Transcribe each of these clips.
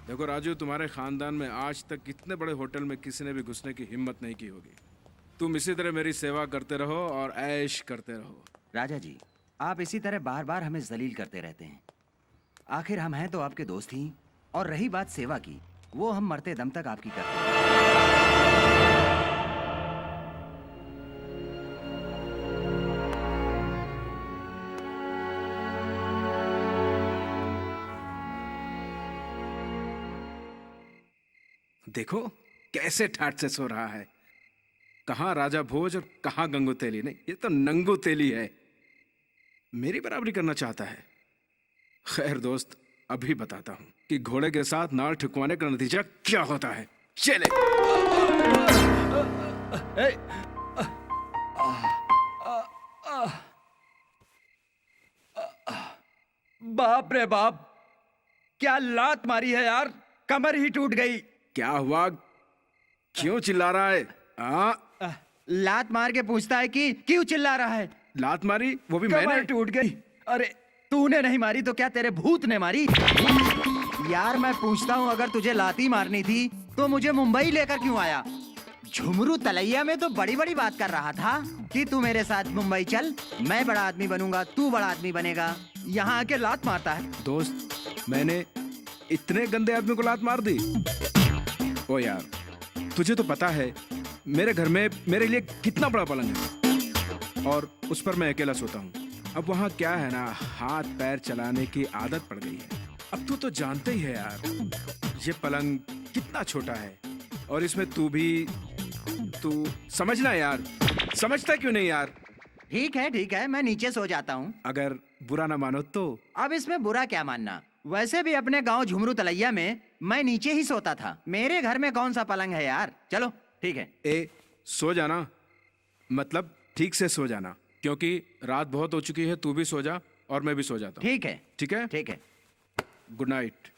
देखो राजू, तुम्हारे खानदान में आज तक इतने बड़े होटल में किसी ने भी घुसने की हिम्मत नहीं की होगी। तुम इसी तरह मेरी सेवा करते रहो और ऐश करते रहो। राजा जी, आप इसी तरह बार बार हमें जलील करते रहते हैं। आखिर हम हैं तो आपके दोस्त ही, और रही बात सेवा की, वो हम मरते दम तक आपकी करते हैं। देखो कैसे ठाट से सो रहा है। कहाँ राजा भोज और कहाँ गंगू तेली। नहीं, ये तो नंगू तेली है। मेरी बराबरी करना चाहता है। खैर दोस्त, अभी बताता हूं कि घोड़े के साथ नाल ठुकवाने का नतीजा क्या होता है। चले। बाप रे बाप, क्या लात मारी है यार, कमर ही टूट गई। क्या हुआ? क्यों चिल्ला रहा है? लात मार के पूछता है कि क्यों चिल्ला रहा है। लात मारी, वो भी कमर मैंने। टूट गई। अरे तूने नहीं मारी तो क्या तेरे भूत ने मारी? यार मैं पूछता हूँ, अगर तुझे लाती मारनी थी तो मुझे मुंबई लेकर क्यों आया? झुमरू तलैया में तो बड़ी बड़ी बात कर रहा था कि तू मेरे साथ मुंबई चल, मैं बड़ा आदमी बनूंगा, तू बड़ा आदमी बनेगा। यहाँ आके लात मारता है। दोस्त, मैंने इतने गंदे आदमी को लात मार दी? ओ यार, तुझे तो पता है मेरे घर में मेरे लिए कितना बड़ा पलंग है और उस पर मैं अकेला सोता हूँ। अब वहाँ क्या है ना, हाथ पैर चलाने की आदत पड़ गई है। अब तू तो जानते ही है यार, ये पलंग कितना छोटा है और इसमें तू समझना यार। समझता क्यों नहीं यार? ठीक है, मैं नीचे सो जाता हूँ। अगर बुरा ना मानो तो। अब इसमें बुरा क्या मानना? वैसे भी अपने गांव झुमरू तलैया में मैं नीचे ही सोता था। मेरे घर में कौन सा पलंग है यार? चलो ठीक है। सो जाना, मतलब ठीक से सो जाना, क्योंकि रात बहुत हो चुकी है। तू भी सो जा और मैं भी सो जाता हूँ। ठीक है। ठीक है? ठीक है। Good night.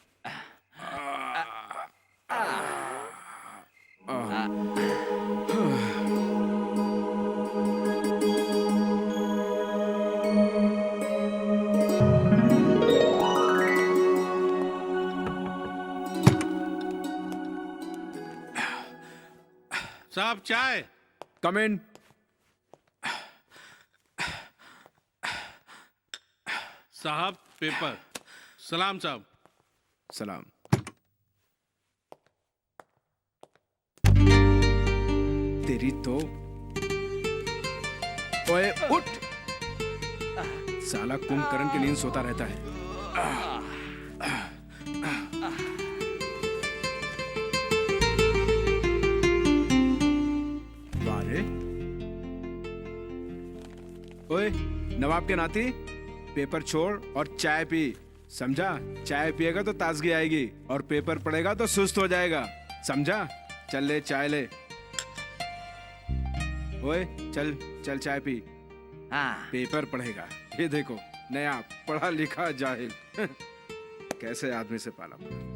साहब चाय। कम इन। साहब पेपर। सलाम साहब। सलाम। तेरी तो। ओए उठ। साला कुंभकर्ण की नींद सोता रहता है। वारे। ओए नवाब के नाती, पेपर छोड़ और चाय पी। समझा? चाय पिएगा तो ताजगी आएगी और पेपर पढ़ेगा तो सुस्त हो जाएगा। समझा? चल ले चाय ले। ओए चल चल चाय पी। हाँ। पेपर पढ़ेगा। ये देखो, नया पढ़ा लिखा जाहिल। कैसे आदमी से पाला पड़ा।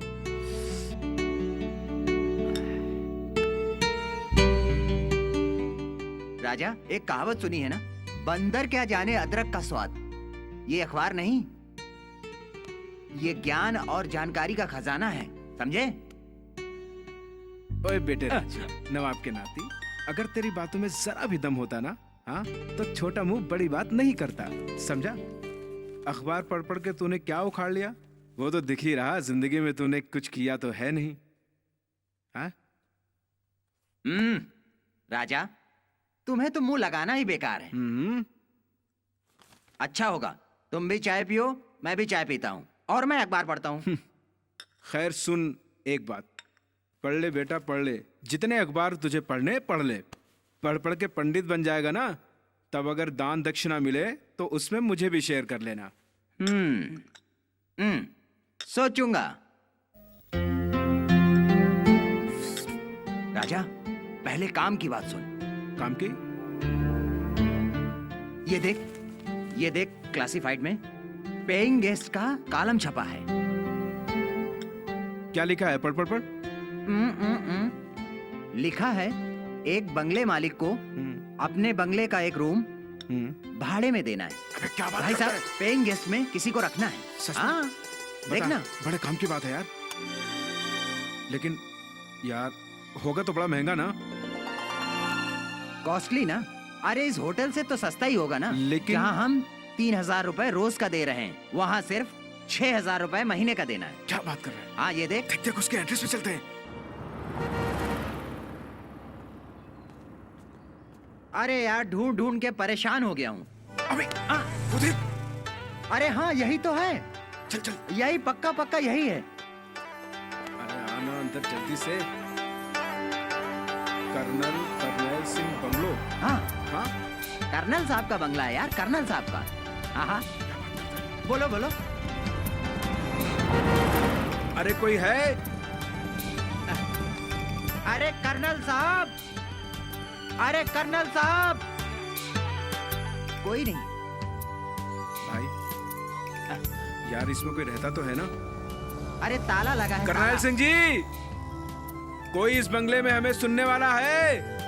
राजा, एक कहावत सुनी है ना, बंदर क्या जाने अदरक का स्वाद। ये अखबार नहीं, ये ज्ञान और जानकारी का खजाना है, समझे? ओए बेटे राजा, नवाब के नाती, अगर तेरी बातों में जरा भी दम होता ना, हाँ, तो छोटा मुंह बड़ी बात नहीं करता। समझा? अखबार पढ़ पढ़ के तूने क्या उखाड़ लिया, वो तो दिख ही रहा। जिंदगी में तूने कुछ किया तो है नहीं। हाँ? राजा, तुम्हें तो मुंह लगाना ही बेकार है। अच्छा होगा, तुम भी चाय पियो, मैं भी चाय पीता हूँ और मैं अखबार पढ़ता हूँ। खैर सुन एक बात, पढ़ ले बेटा पढ़ ले। जितने अखबार तुझे पढ़ने पढ़ ले। पढ़ पढ़ के पंडित बन जाएगा ना, तब अगर दान दक्षिणा मिले तो उसमें मुझे भी शेयर कर लेना। सोचूंगा। राजा, पहले काम की बात सुन। काम की? ये देख क्लासिफाइड में पेइंग गेस्ट का कॉलम छपा है। क्या लिखा है? पढ़ पढ़ पढ़। लिखा है, एक बंगले मालिक को अपने बंगले का एक रूम भाड़े में देना है। अबे क्या बात भाई करता साहब, पेइंग गेस्ट में किसी को रखना है। सच में? हाँ, बता, देखना। बड़े काम की बात है यार। लेकिन यार होगा तो बड़ा महंगा ना। कॉस्टली ना? अरे इस होटल से तो सस्ता ही होगा ना। लेकिन- जहाँ हम 3,000 रुपए रोज का दे रहे हैं, वहाँ सिर्फ 6,000 रुपए महीने का देना है। क्या बात कर रहे हैं? हाँ ये देख। देख देख उसके एड्रेस पे चलते हैं। अरे यार ढूंढ ढूंढ के परेशान हो गया हूँ। अबे हाँ, वो देख। अरे हाँ यही तो है, चल चल। यही पक्का पक्का यही है। अरे आना अंदर जल्दी से। Colonel Singh bungalow. हाँ हाँ कर्नल साहब का बंगला है यार, कर्नल साहब का। हाँ हाँ बोलो बोलो। अरे कोई है? अरे कर्नल साहब, अरे कर्नल साहब, कोई नहीं। भाई यार इसमें कोई रहता तो है ना? अरे ताला लगा है। कर्नल ताला। सिंह जी, कोई इस बंगले में हमें सुनने वाला है?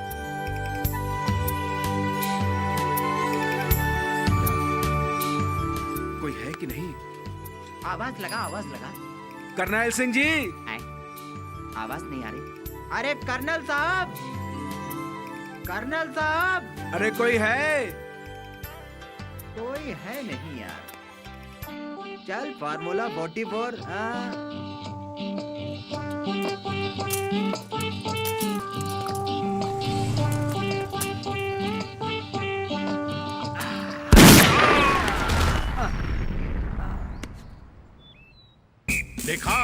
कोई है कि नहीं? आवाज लगा, आवाज लगा। कर्नल सिंह जी। आए, आवाज नहीं आ रही। अरे कर्नल साहब, कर्नल साहब, अरे कोई है? कोई है नहीं यार। चल फार्मूला 44। हाँ। देखा,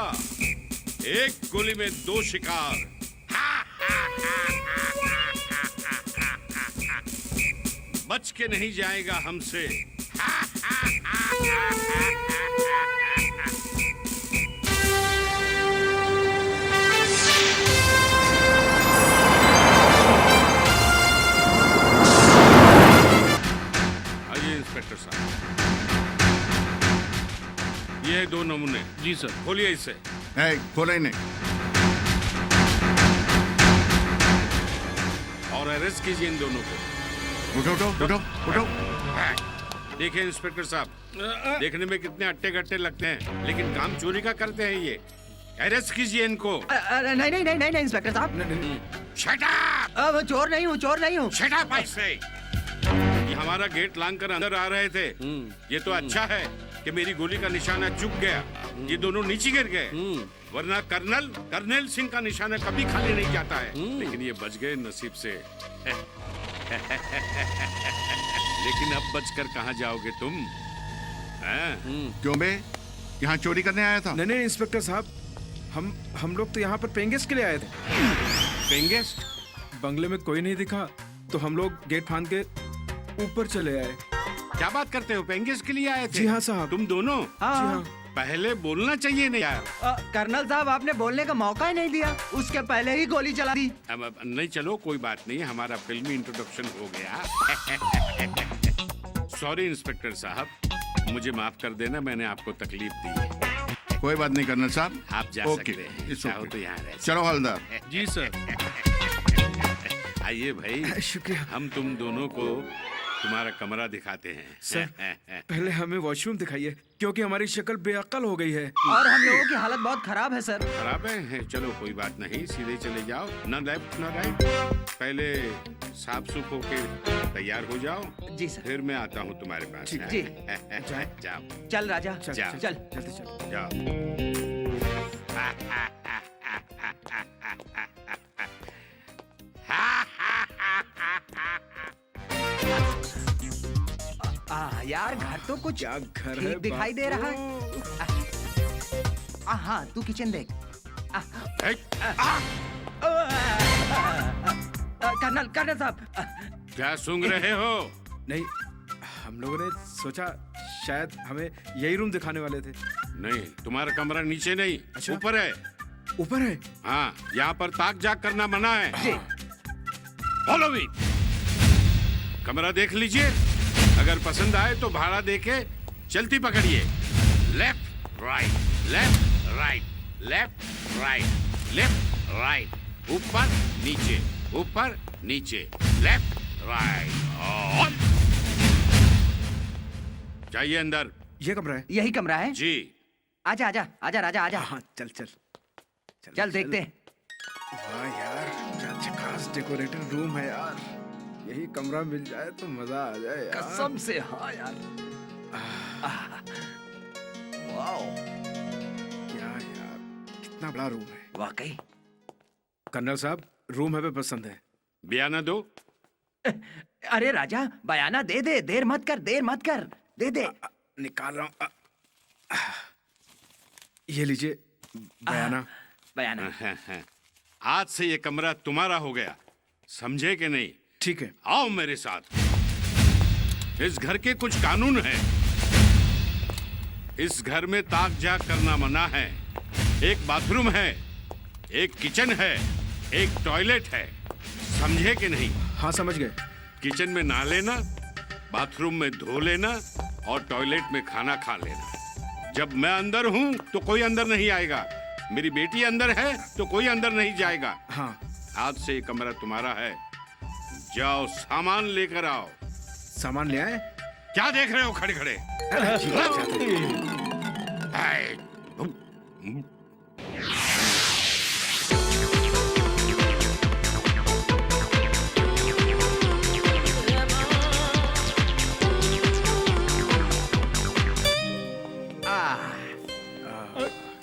एक गोली में दो शिकार। बच के नहीं जाएगा हमसे। आइए इंस्पेक्टर साहब, ये दो नमूने। जी सर। खोलिए इसे। खोला ही नहीं। और अरेस्ट कीजिए इन दोनों को। उठो उठो उठो उठो। देखिए इंस्पेक्टर साहब, देखने में कितने अट्टे गट्टे लगते हैं, लेकिन काम चोरी का करते हैं ये। अरेस्ट कीजिए इनको। नहीं नहीं नहीं नहीं नहीं इंस्पेक्टर साहब। Shut up! वो चोर नहीं हूँ, चोर नहीं हूँ। शट अप ऐसे। ये हमारा गेट लांग कर अंदर आ रहे थे। ये तो अच्छा है कि मेरी गोली का निशाना चुक गया। ये दोनों नीचे गिर गए, वरना कर्नल सिंह का निशाना कभी खाली नहीं जाता है। लेकिन ये बच गए नसीब से। लेकिन अब बचकर कहाँ जाओगे तुम? क्यों बे, यहाँ चोरी करने आया था? नहीं नहीं इंस्पेक्टर साहब, हम लोग तो यहाँ पर पेइंग गेस्ट के लिए आए थे। Paying guest? बंगले में कोई नहीं दिखा तो हम लोग गेट फांद के ऊपर चले आए। क्या बात करते हो? पेइंग गेस्ट के लिए आए थे? जी हाँ साहब। तुम दोनों? हाँ। जी हाँ। पहले बोलना चाहिए नहीं यार। कर्नल साहब आपने बोलने का मौका ही नहीं दिया, उसके पहले ही गोली चला दी। अब नहीं, चलो कोई बात नहीं, हमारा फिल्मी इंट्रोडक्शन हो गया। सॉरी इंस्पेक्टर साहब, मुझे माफ कर देना, मैंने आपको तकलीफ दी है। कोई बात नहीं कर्नल साहब, आप जा ओके, सकते हैं, इट्स चाहो ओके। तो यहाँ रह। चलो हवलदार। जी सर। आइए भाई, शुक्रिया हम तुम दोनों को तुम्हारा कमरा दिखाते हैं। सर। पहले हमें वॉशरूम दिखाइए, क्योंकि हमारी शक्ल बेअक्ल हो गई है। और हम लोगों की हालत बहुत खराब है सर। खराब है? चलो कोई बात नहीं, सीधे चले जाओ, ना लेफ्ट ना राइट। पहले साफ सुफ होके तैयार हो जाओ। जी सर। फिर मैं आता हूँ तुम्हारे पास। ठीक, जी। जाओ चल राजा, चल जाओ। चल। जल्दी चल। जाओ। यार घर तो कुछ क्या घर ठीक है दिखाई दे रहा है। बापू। हाँ तू किचन देख। कर्नल साहब। क्या सूंघ रहे हो? नहीं, हम लोगों ने सोचा शायद हमें यही रूम दिखाने वाले थे। नहीं, तुम्हारा कमरा नीचे नहीं, अच्छा। ऊपर है। ऊपर है? हाँ, यहाँ पर ताक जाग करना मना है। जी। Follow me. कमरा देख लीजिए, अगर पसंद आए तो भाड़ा देके चलती पकड़िए। Left right, left right, left right, left right, ऊपर नीचे, ऊपर नीचे, लेफ्ट राइट, ऑन। जाइए अंदर। ये कमरा है? यही कमरा है। जी। आजा आजा आजा राजा आजा। हाँ चल चल। चल देखते हैं। वाह यार, क्या झकास डेकोरेटेड रूम है यार। यही कमरा मिल जाए तो मजा आ जाए यार। कसम से हाँ यार। वाओ, क्या यार, कितना बड़ा रूम है। वाकई। कर्नल साहब, रूम हमें पसंद है। बयाना दो। अरे राजा, बयाना दे दे, देर मत कर, देर मत कर, दे दे। निकाल रहा हूँ। ये लीजिए बयाना। बयाना। आज से ये कमरा तुम्हारा हो गया, समझे कि नहीं? ठीक है। आओ मेरे साथ। इस घर के कुछ कानून हैं। इस घर में ताक झाक करना मना है। एक बाथरूम है, एक किचन है, एक टॉयलेट है, समझे कि नहीं? हाँ समझ गए। किचन में नहा लेना, बाथरूम में धो लेना और टॉयलेट में खाना खा लेना। जब मैं अंदर हूँ तो कोई अंदर नहीं आएगा। मेरी बेटी अंदर है तो कोई अंदर नहीं जाएगा। हाँ। आज से ये कमरा तुम्हारा है। जाओ सामान लेकर आओ। सामान ले आए? क्या देख रहे हो खड़े खड़े? हाय।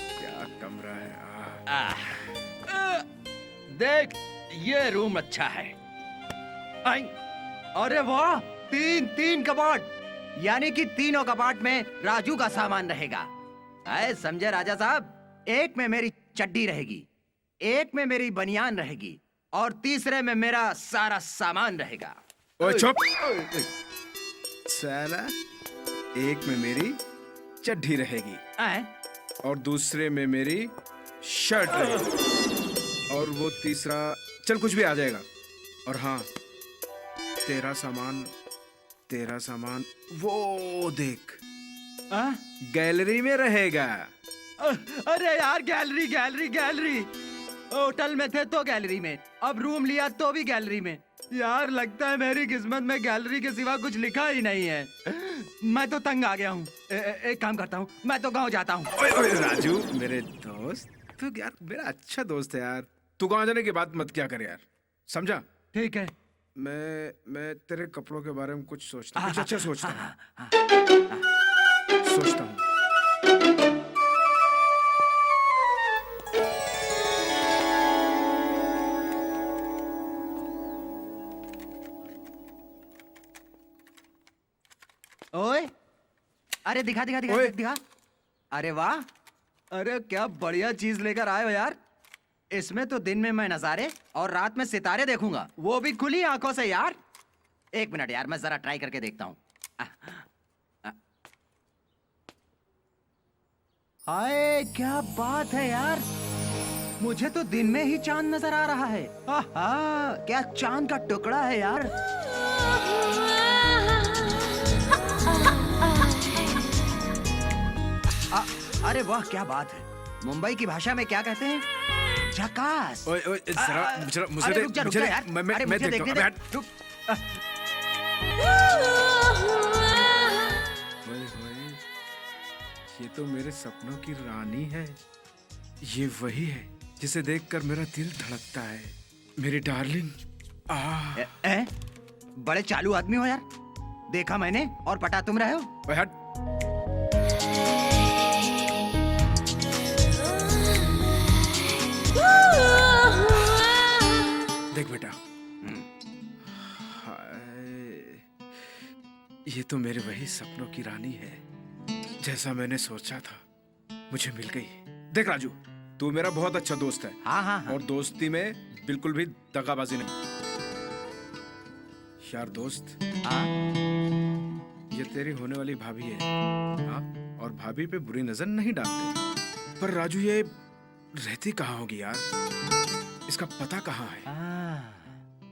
क्या कमरा है। देख, ये रूम अच्छा है। आई, अरे वाह, तीन कबाड़, यानी कि तीनों कबाड़ में राजू का सामान रहेगा। आए समझे राजा साहब? एक में मेरी चड्डी रहेगी, एक में मेरी बनियान रहेगी और तीसरे में मेरा सारा सामान रहेगा। ओए चुप साला। एक में मेरी चड्ढी रहेगी आए? और दूसरे में मेरी शर्ट रहेगी और वो तीसरा, चल कुछ भी आ जाएगा। और हाँ, तेरा सामान वो देख, गैलरी में रहेगा। अरे यार, गैलरी गैलरी गैलरी। होटल में थे तो गैलरी में, अब रूम लिया तो भी गैलरी में। यार लगता है मेरी किस्मत में गैलरी के सिवा कुछ लिखा ही नहीं है। मैं तो तंग आ गया हूँ। एक काम करता हूँ, मैं तो गांव जाता हूँ। ओए ओए राजू, मेरे दोस्त, तू यार मेरा अच्छा दोस्त है यार। तू गांव जाने की बात मत क्या कर यार, समझा? ठीक है। मैं तेरे कपड़ों के बारे में कुछ सोचता हूँ, कुछ अच्छा सोचता हूँ। सोचता हूँ। ओए, अरे दिखा दिखा दिखा ओए। दिखा। अरे वाह, अरे क्या बढ़िया चीज लेकर आए हो यार। इसमें तो दिन में मैं नजारे और रात में सितारे देखूंगा, वो भी खुली आंखों से यार। एक मिनट यार, मैं जरा ट्राई करके देखता हूँ। हाय, क्या बात है यार, मुझे तो दिन में ही चांद नजर आ रहा है। आहा, क्या चांद का टुकड़ा है यार। अरे वाह, क्या बात है। मुंबई की भाषा में क्या कहते हैं? झकास। ओए ओए जरा मुझे अरे रुक जा, रुक जा यार। मैं अरे मुझे देखता हूँ। देखने अबे दे। हट। रुक। ओए ओए, ये तो मेरे सपनों की रानी है। ये वही है जिसे देखकर मेरा दिल धड़कता है। मेरी डार्लिंग। बड़े चालू आदमी हो यार, देखा मैंने और पटा तुम रहे हो। ओए हट। देख बेटा, हाय, ये तो मेरे वही सपनों की रानी है। जैसा मैंने सोचा था, मुझे मिल गई। देख राजू, तू मेरा बहुत अच्छा दोस्त है। हाँ हाँ हाँ। और दोस्ती में बिल्कुल भी दगाबाजी नहीं। यार दोस्त, हाँ? ये तेरी होने वाली भाभी है। हाँ? और भाभी पे बुरी नजर नहीं डालते। पर राजू, ये रहती कहाँ होगी यार? इसका पता कहाँ है?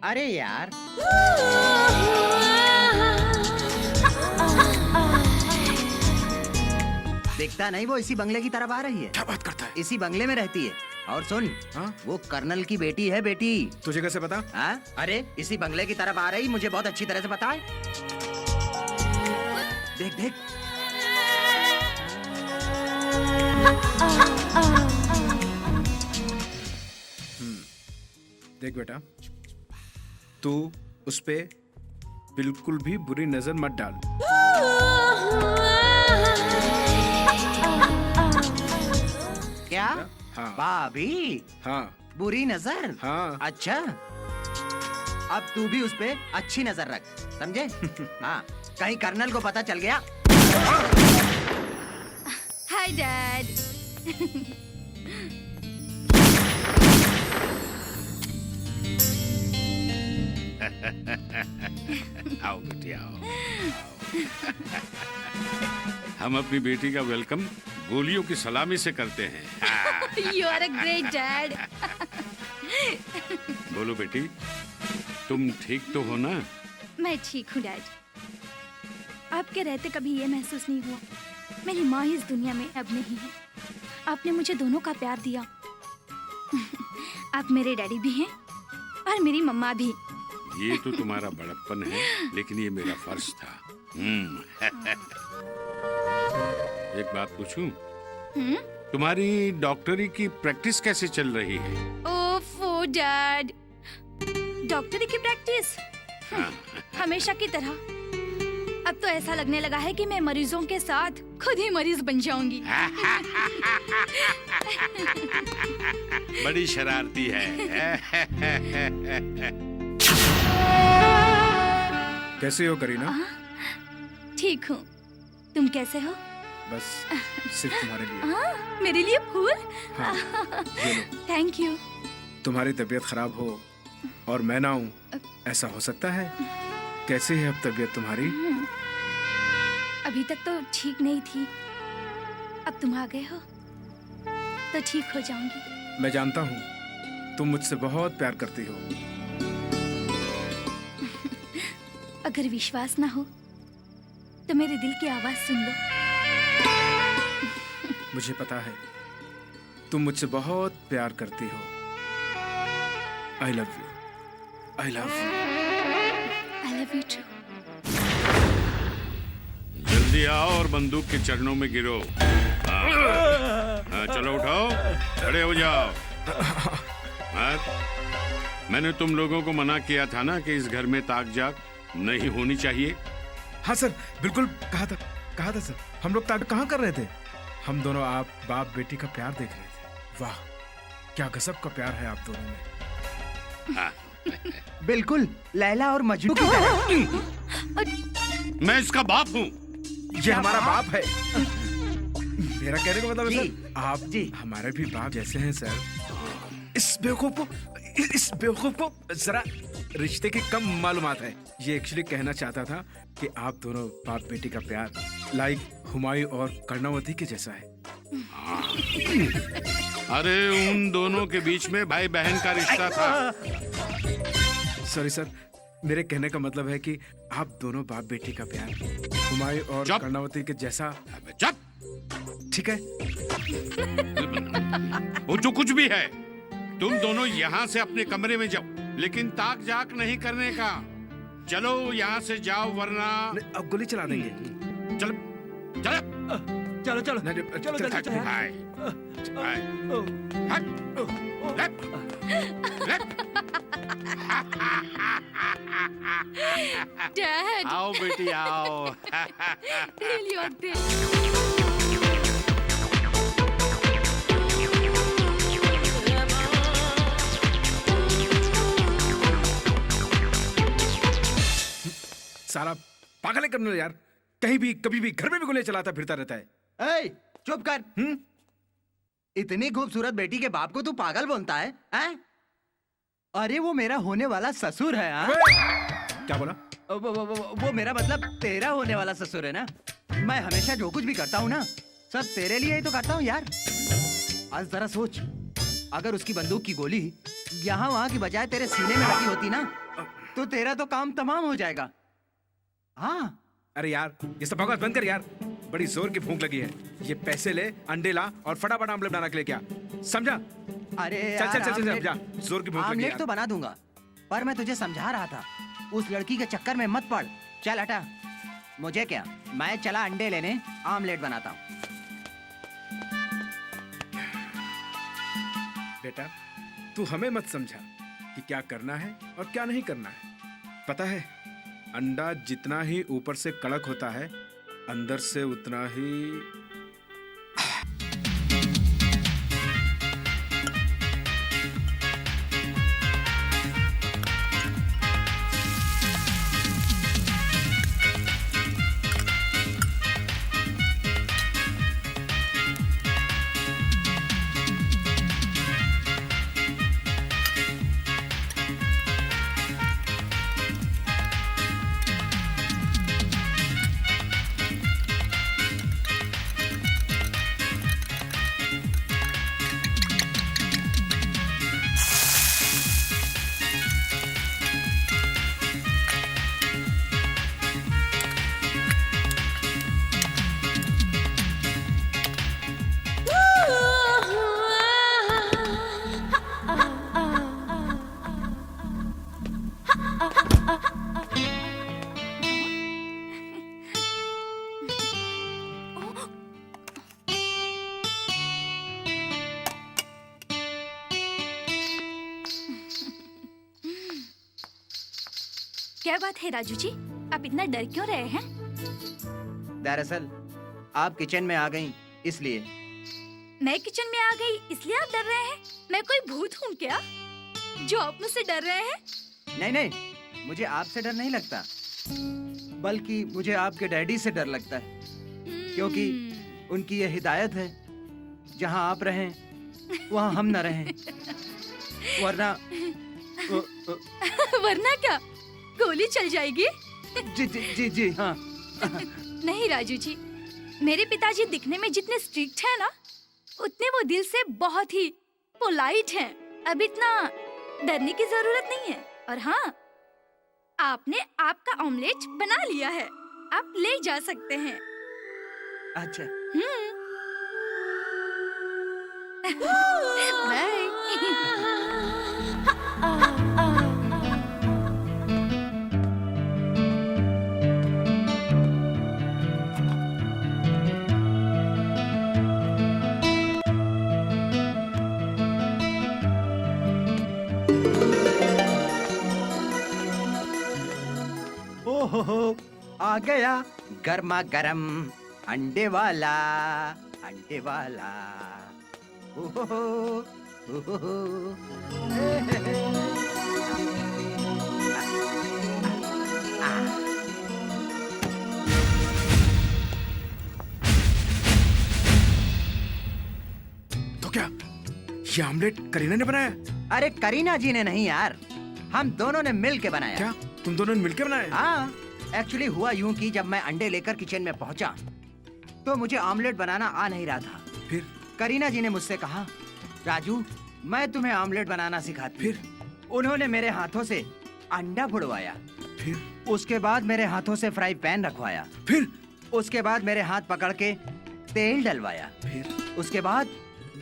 अरे यार, दिखता नहीं, वो इसी बंगले की तरफ आ रही है। क्या बात करता है? इसी बंगले में रहती है। और सुन, हाँ? वो कर्नल की बेटी है, बेटी। तुझे कैसे पता? हाँ? अरे इसी बंगले की तरफ आ रही, मुझे बहुत अच्छी तरह से पता है। देख देख। देख बेटा, तू उस पे बिल्कुल भी बुरी नजर मत डाल। क्या? हाँ। भाभी हाँ बुरी नजर? हाँ। अच्छा, अब तू भी उस पे अच्छी नजर रख, समझे? हाँ, कहीं कर्नल को पता चल गया। Hi dad. आओ बेटी आओ। हम अपनी बेटी का वेलकम गोलियों की सलामी से करते हैं। You are a great dad. बोलो बेटी, तुम ठीक तो हो ना? मैं ठीक हूँ डैड। आपके रहते कभी ये महसूस नहीं हुआ मेरी माँ इस दुनिया में अब नहीं है। आपने मुझे दोनों का प्यार दिया। आप मेरे डैडी भी हैं और मेरी मम्मा भी। ये तो तुम्हारा बड़प्पन है, लेकिन ये मेरा फर्ज था। एक बात पूछूं? तुम्हारी डॉक्टरी की प्रैक्टिस कैसे चल रही है? ओफो डैड, डॉक्टरी की प्रैक्टिस हमेशा की तरह। अब तो ऐसा लगने लगा है कि मैं मरीजों के साथ खुद ही मरीज बन जाऊंगी। बड़ी शरारती है। कैसे हो करीना? ठीक हूँ, तुम कैसे हो? बस सिर्फ तुम्हारे लिए। मेरे लिए फूल? हाँ, ये लो। Thank you. तुम्हारी तबीयत खराब हो और मैं ना हूँ, ऐसा हो सकता है? कैसे है अब तबीयत तुम्हारी? अभी तक तो ठीक नहीं थी, अब तुम आ गए हो तो ठीक हो जाऊंगी। मैं जानता हूँ तुम मुझसे बहुत प्यार करती हो। अगर विश्वास ना हो तो मेरे दिल की आवाज सुन लो। मुझे पता है तुम मुझसे बहुत प्यार करती हो। I love you, I love you. I love you too. जल्दी आओ और बंदूक के चरणों में गिरो। हाँ, चलो उठाओ, खड़े हो जाओ। हाँ, मैंने तुम लोगों को मना किया था ना कि इस घर में ताक जाग नहीं होनी चाहिए। हाँ सर, बिल्कुल कहा था सर। हम लोग ताक कहाँ कर रहे थे? हम दोनों आप बाप बेटी का प्यार देख रहे थे। वाह, क्या गजब का प्यार है आप दोनों में। हाँ। बिल्कुल लैला और मजनू की तरह। मैं इसका बाप हूँ। ये हमारा बाप है। मेरा कहने का मतलब है जी, सर, आप जी हमारे भी बाप जैसे हैं सर। इस बेवकूफ को जरा रिश्ते की कम मालूमात है। ये एक्चुअली कहना चाहता था कि आप दोनों बाप बेटी का प्यार लाइक हुमायूं और कर्णावती के जैसा है। अरे उन दोनों के बीच में भाई बहन का रिश्ता था। सॉरी सर, मेरे कहने का मतलब है कि आप दोनों बाप बेटी का प्यार हुमायूं और चुप। कर्णावती के जैसा। चुप। ठीक है, वो जो कुछ भी है, तुम दोनों यहाँ से अपने कमरे में जाओ, लेकिन ताक जाक नहीं करने का। चलो यहाँ से जाओ, वरना अब गोली चला देंगे। चलो चलो चलो चलो नहीं, चलो जल्दी चलो। हाय, हाय, हट, लेफ्ट, लेफ्ट। डैड, आओ बेटी आओ। Really are great. साला पागल है कर्नल यार, कहीं भी कभी भी घर में भी गोली चलाता फिरता रहता है। ए, चुप कर। इतनी खूबसूरत बेटी के बाप को तू पागल बोलता है? हैं? अरे वो मेरा होने वाला ससुर है। हाँ? क्या बोला? वो मेरा मतलब तेरा होने वाला ससुर है ना। मैं हमेशा जो कुछ भी करता हूँ ना, सब तेरे लिए ही तो करता हूँ यार। आज जरा सोच, अगर उसकी बंदूक की गोली यहाँ वहाँ की बजाय तेरे सीने में लगी होती ना, तो तेरा तो काम तमाम हो जाएगा। हाँ। अरे यार, ये सब बकवास बंद कर यार, बड़ी जोर की भूख लगी है। ये पैसे ले, अंडे ला और फटाफट आमलेट बना के लेके आ, समझा? अरे चल यार, चल चल चल आमलेट- जा, जोर की भूख लगी आमलेट है तो बना दूंगा, पर मैं तुझे समझा रहा था, उस लड़की के चक्कर में मत पड़। चल हटा। मुझे क्या, मैं चला अंडे लेने, आमलेट बनाता हूँ। बेटा, तू हमें मत समझा, कि क्या करना है और क्या नहीं करना है। पता है, अंडा जितना ही ऊपर से कड़क होता है, अंदर से उतना ही। क्या बात है राजू जी, आप इतना डर क्यों रहे हैं? दरअसल आप किचन में आ गईं, इसलिए। मैं किचन में आ गई इसलिए आप डर रहे हैं? मैं कोई भूत हूँ क्या जो आप मुझसे डर रहे हैं? नहीं नहीं, मुझे आपसे डर नहीं लगता, बल्कि मुझे आपके डैडी से डर लगता है, क्योंकि उनकी ये हिदायत है, जहाँ आप रहें वहाँ हम न रहें, वरना वरना क्या, गोली चल जाएगी? जी जी जी जी हाँ। नहीं राजू जी, मेरे पिताजी दिखने में जितने स्ट्रिक्ट हैं ना, उतने वो दिल से बहुत ही पोलाइट हैं। अब इतना डरने की जरूरत नहीं है। और हाँ, आपने आपका ऑमलेट बना लिया है, आप ले जा सकते हैं। अच्छा। बाय। ओहो, आ गया गर्मा गरम अंडे वाला, अंडे वाला। ओहो, ओहो, तो क्या ये आमलेट करीना ने बनाया? अरे करीना जी ने नहीं यार, हम दोनों ने मिल के बनाया। क्या तुम दोनों ने मिलकर बनाया? हाँ, एक्चुअली हुआ यूं कि जब मैं अंडे लेकर किचन में पहुंचा तो मुझे ऑमलेट बनाना आ नहीं रहा था। फिर करीना जी ने मुझसे कहा, राजू मैं तुम्हें ऑमलेट बनाना सिखाती। फिर उन्होंने मेरे हाथों से अंडा बुड़वाया, फिर उसके बाद मेरे हाथों से फ्राई पैन रखवाया, फिर उसके बाद मेरे हाथ पकड़ के तेल डलवाया, फिर उसके बाद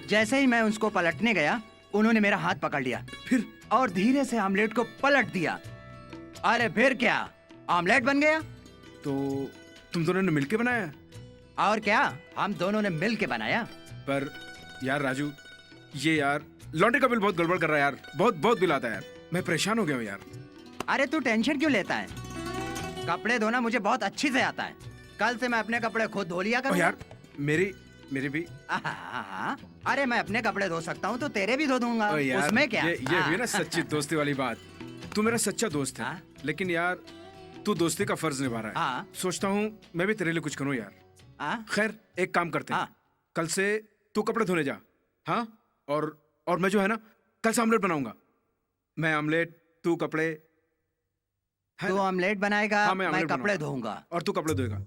जैसे ही मैं उसको पलटने गया उन्होंने मेरा हाथ पकड़ लिया, फिर और धीरे से ऑमलेट को पलट दिया। अरे फिर क्या, ऑमलेट बन गया। तो तुम दोनों ने मिलकर बनाया? और क्या, हम दोनों ने मिल के बनाया। पर यार राजू, ये यार लॉन्ड्री का बिल बहुत गड़बड़ कर रहा है यार, बहुत बहुत बिल आता है यार, मैं परेशान हो गया हूँ यार। अरे तू टेंशन क्यों लेता है, कपड़े धोना मुझे बहुत अच्छी से आता है, कल से मैं अपने कपड़े खुद धो लिया ओ करूँगा। यार मेरी भी। अरे मैं अपने कपड़े धो सकता हूँ तो तेरे भी धो दूंगा, ओ यार, उसमें क्या। ये भी ना सच्ची दोस्ती वाली बात। तू मेरा सच्चा दोस्त है, हाँ? लेकिन यार तू दोस्ती का फर्ज निभा रहा है। हाँ। सोचता हूँ मैं भी तेरे लिए कुछ करूँ यार। हाँ? खैर एक काम करते हैं, हाँ। कल से तू कपड़े धोने जा। हाँ, और मैं जो है ना कल से ऑमलेट बनाऊंगा। मैं ऑमलेट, तू कपड़े। है तू ना? ऑमलेट बनाएगा, हाँ, मैं मैं ऑमलेट कपड़े बनाऊंगा। धोऊंगा। और तू कपड़े धोएगा।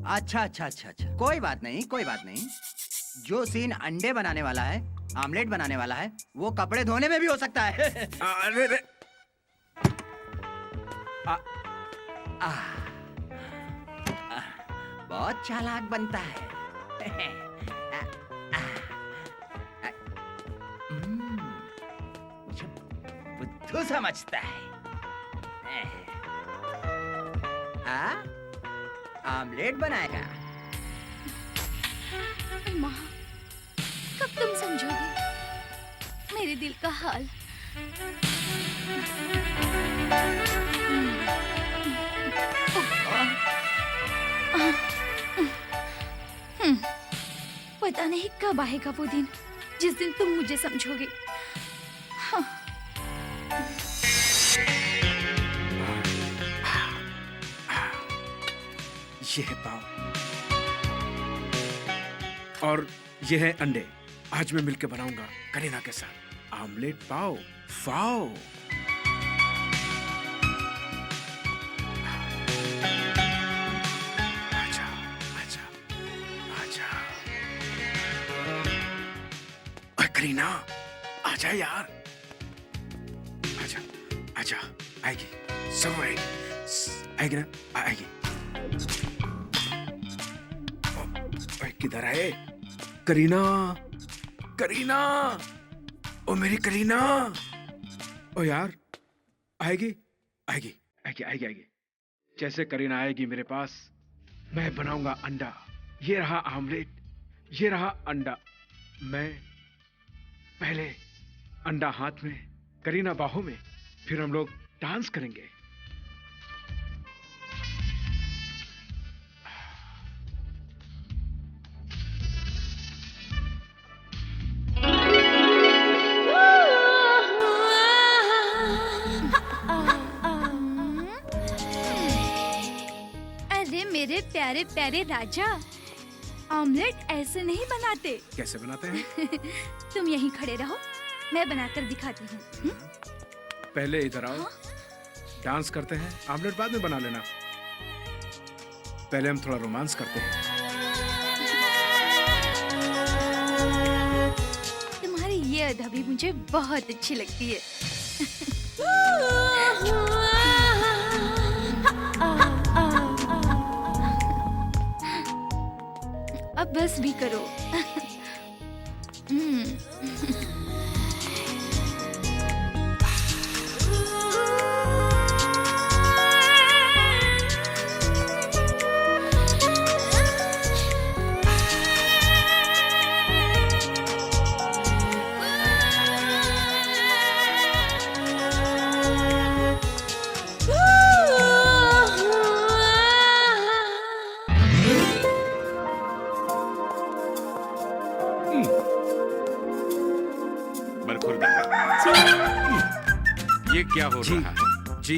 अच्छा अच्छा अच्छा अच्छा, कोई बात नहीं कोई बात नहीं। जो सीन अंडे बनाने वाला है, ऑमलेट बनाने वाला है, वो कपड़े धोने में भी हो सकता है। अरे रे। बहुत चालाक बनता है। मुझे बुद्धू समझता है। ऑमलेट बनाएगा। माँ, कब तुम समझोगे मेरे दिल का हाल? पता नहीं कब आएगा वो दिन जिस दिन तुम मुझे समझोगे। हाँ। ये है पाव और ये है अंडे। आज मैं मिलके बनाऊंगा करीना के साथ आमलेट पाव। फाओ। आजा आजा आजा। ओए करीना आजा यार। आजा आजा। आएगी जरूर आएगी ना आएगी। किधर है करीना? करीना, ओ मेरी करीना। ओ यार आएगी आएगी आएगी आएगी आएगी। जैसे करीना आएगी मेरे पास मैं बनाऊंगा अंडा। ये रहा आमलेट, ये रहा अंडा। मैं पहले अंडा हाथ में, करीना बाहों में, फिर हम लोग डांस करेंगे। मेरे प्यारे प्यारे राजा, ऑमलेट ऐसे नहीं बनाते। कैसे बनाते हैं? तुम यहीं खड़े रहो, मैं बनाकर दिखाती हूँ। पहले इधर आओ। हाँ? डांस करते हैं, ऑमलेट बाद में बना लेना। पहले हम थोड़ा रोमांस करते हैं। तुम्हारी ये अदा भी मुझे बहुत अच्छी लगती है। अब बस भी करो। ये क्या हो रहा है? जी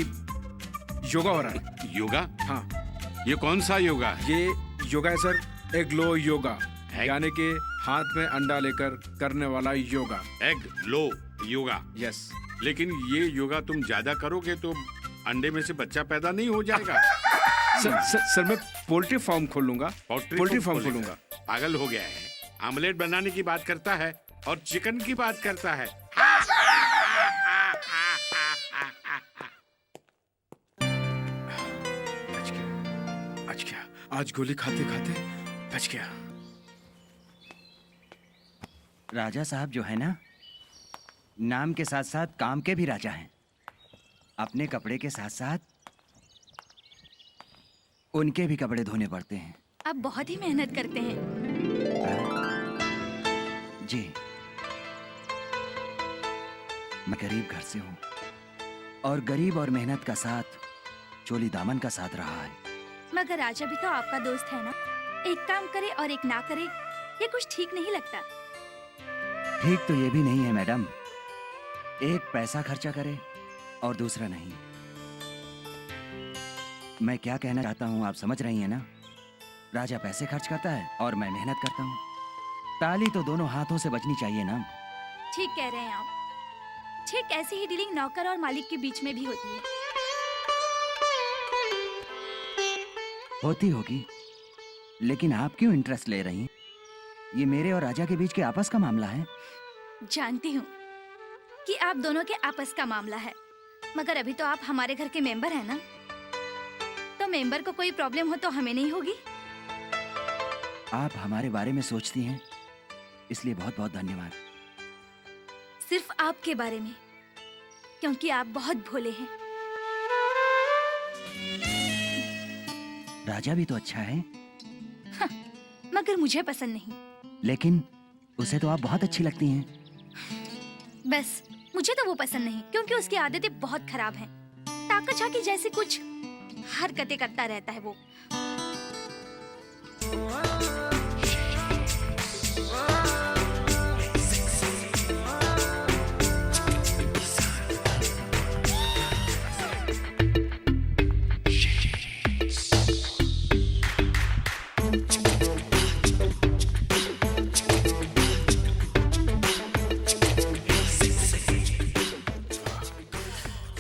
योगा हो रहा है। योगा? हाँ। ये कौन सा योगा है? ये योगा है सर, एग लो योगा, एग? यानी कि हाथ में अंडा लेकर करने वाला योगा। एग लो योगा? यस। लेकिन ये योगा तुम ज्यादा करोगे तो अंडे में से बच्चा पैदा नहीं हो जाएगा। सर मैं पोल्ट्री फार्म खोल लूंगा। पोल्ट्री फार्म खोलूंगा। पागल हो गया है। आमलेट बनाने की बात करता है और चिकन की बात करता है। बच गया। आज गोली खाते खाते बच गया। राजा साहब जो है ना, नाम के साथ साथ काम के भी राजा हैं। अपने कपड़े के साथ साथ उनके भी कपड़े धोने पड़ते हैं। आप बहुत ही मेहनत करते हैं। जी, मैं गरीब घर से हूँ और गरीब और मेहनत का साथ चोली दामन का साथ रहा है। मगर राजा भी तो आपका दोस्त है ना। एक काम करे और एक ना करे, ये कुछ ठीक नहीं लगता। ठीक तो ये भी नहीं है मैडम, एक पैसा खर्चा करे और दूसरा नहीं। मैं क्या कहना चाहता हूँ आप समझ रही हैं ना? राजा पैसे खर्च करता है और मैं मेहनत करता हूँ। ताली तो दोनों हाथों से बजनी चाहिए ना। ठीक कह रहे हैं आप। ठीक ऐसी ही डीलिंग नौकर और मालिक के बीच में भी होती है। होती होगी, लेकिन आप क्यों इंटरेस्ट ले रही हैं? ये मेरे और राजा के बीच के आपस का मामला है। जानती हूँ कि आप दोनों के आपस का मामला है, मगर अभी तो आप हमारे घर के मेंबर हैं ना। तो मेंबर को कोई प्रॉब्लम हो तो हमें नहीं होगी। आप हमारे बारे में सोचती हैं, इसलिए बहुत बहुत धन्यवाद। सिर्फ आपके बारे में, क्योंकि आप बहुत भोले हैं। राजा भी तो अच्छा है। हाँ, मगर मुझे पसंद नहीं। लेकिन उसे तो आप बहुत अच्छी लगती हैं। बस मुझे तो वो पसंद नहीं, क्योंकि उसकी आदतें बहुत खराब हैं। ताका झाकी जैसी कुछ हरकतें करता रहता है वो।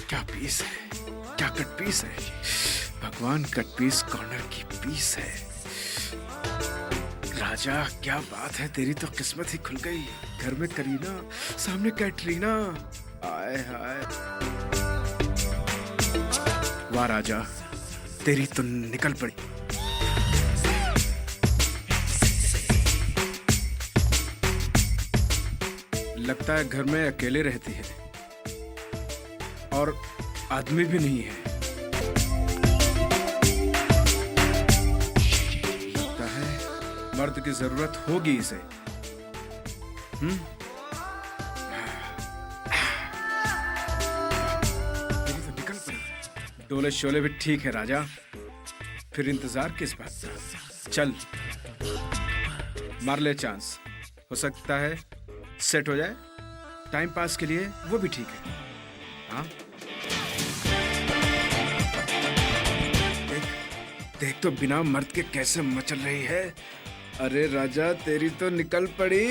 क्या पीस है, क्या कट पीस है। भगवान, कट पीस कॉर्नर की पीस है। राजा, क्या बात है, तेरी तो किस्मत ही खुल गई। घर में करीना, सामने कैटरीना। आए हाय, वाह राजा, तेरी तो निकल पड़ी। लगता है घर में अकेले रहती है और आदमी भी नहीं है। लगता है मर्द की जरूरत होगी इसे। तेरी तो निकल पड़ी। डोले शोले भी ठीक है राजा, फिर इंतजार किस बात का। चल मार ले चांस, हो सकता है सेट हो जाए। टाइम पास के लिए वो भी ठीक है। हाँ, देख तो बिना मर्द के कैसे मचल रही है। अरे राजा, तेरी तो निकल पड़ी।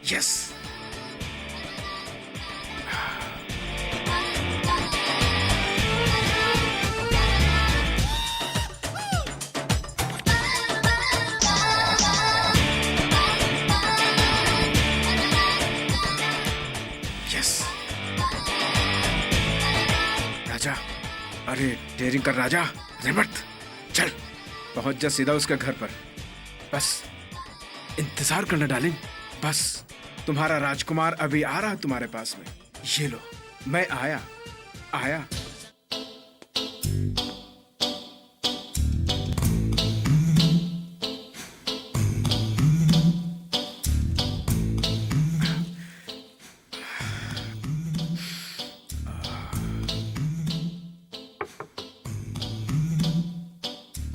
यस, यस राजा। अरे डेयरिंग कर राजा, मत चल, पहुंच जा सीधा उसके घर पर। बस इंतजार करना डार्लिंग, बस तुम्हारा राजकुमार अभी आ रहा है तुम्हारे पास में। ये लो, मैं आया आया।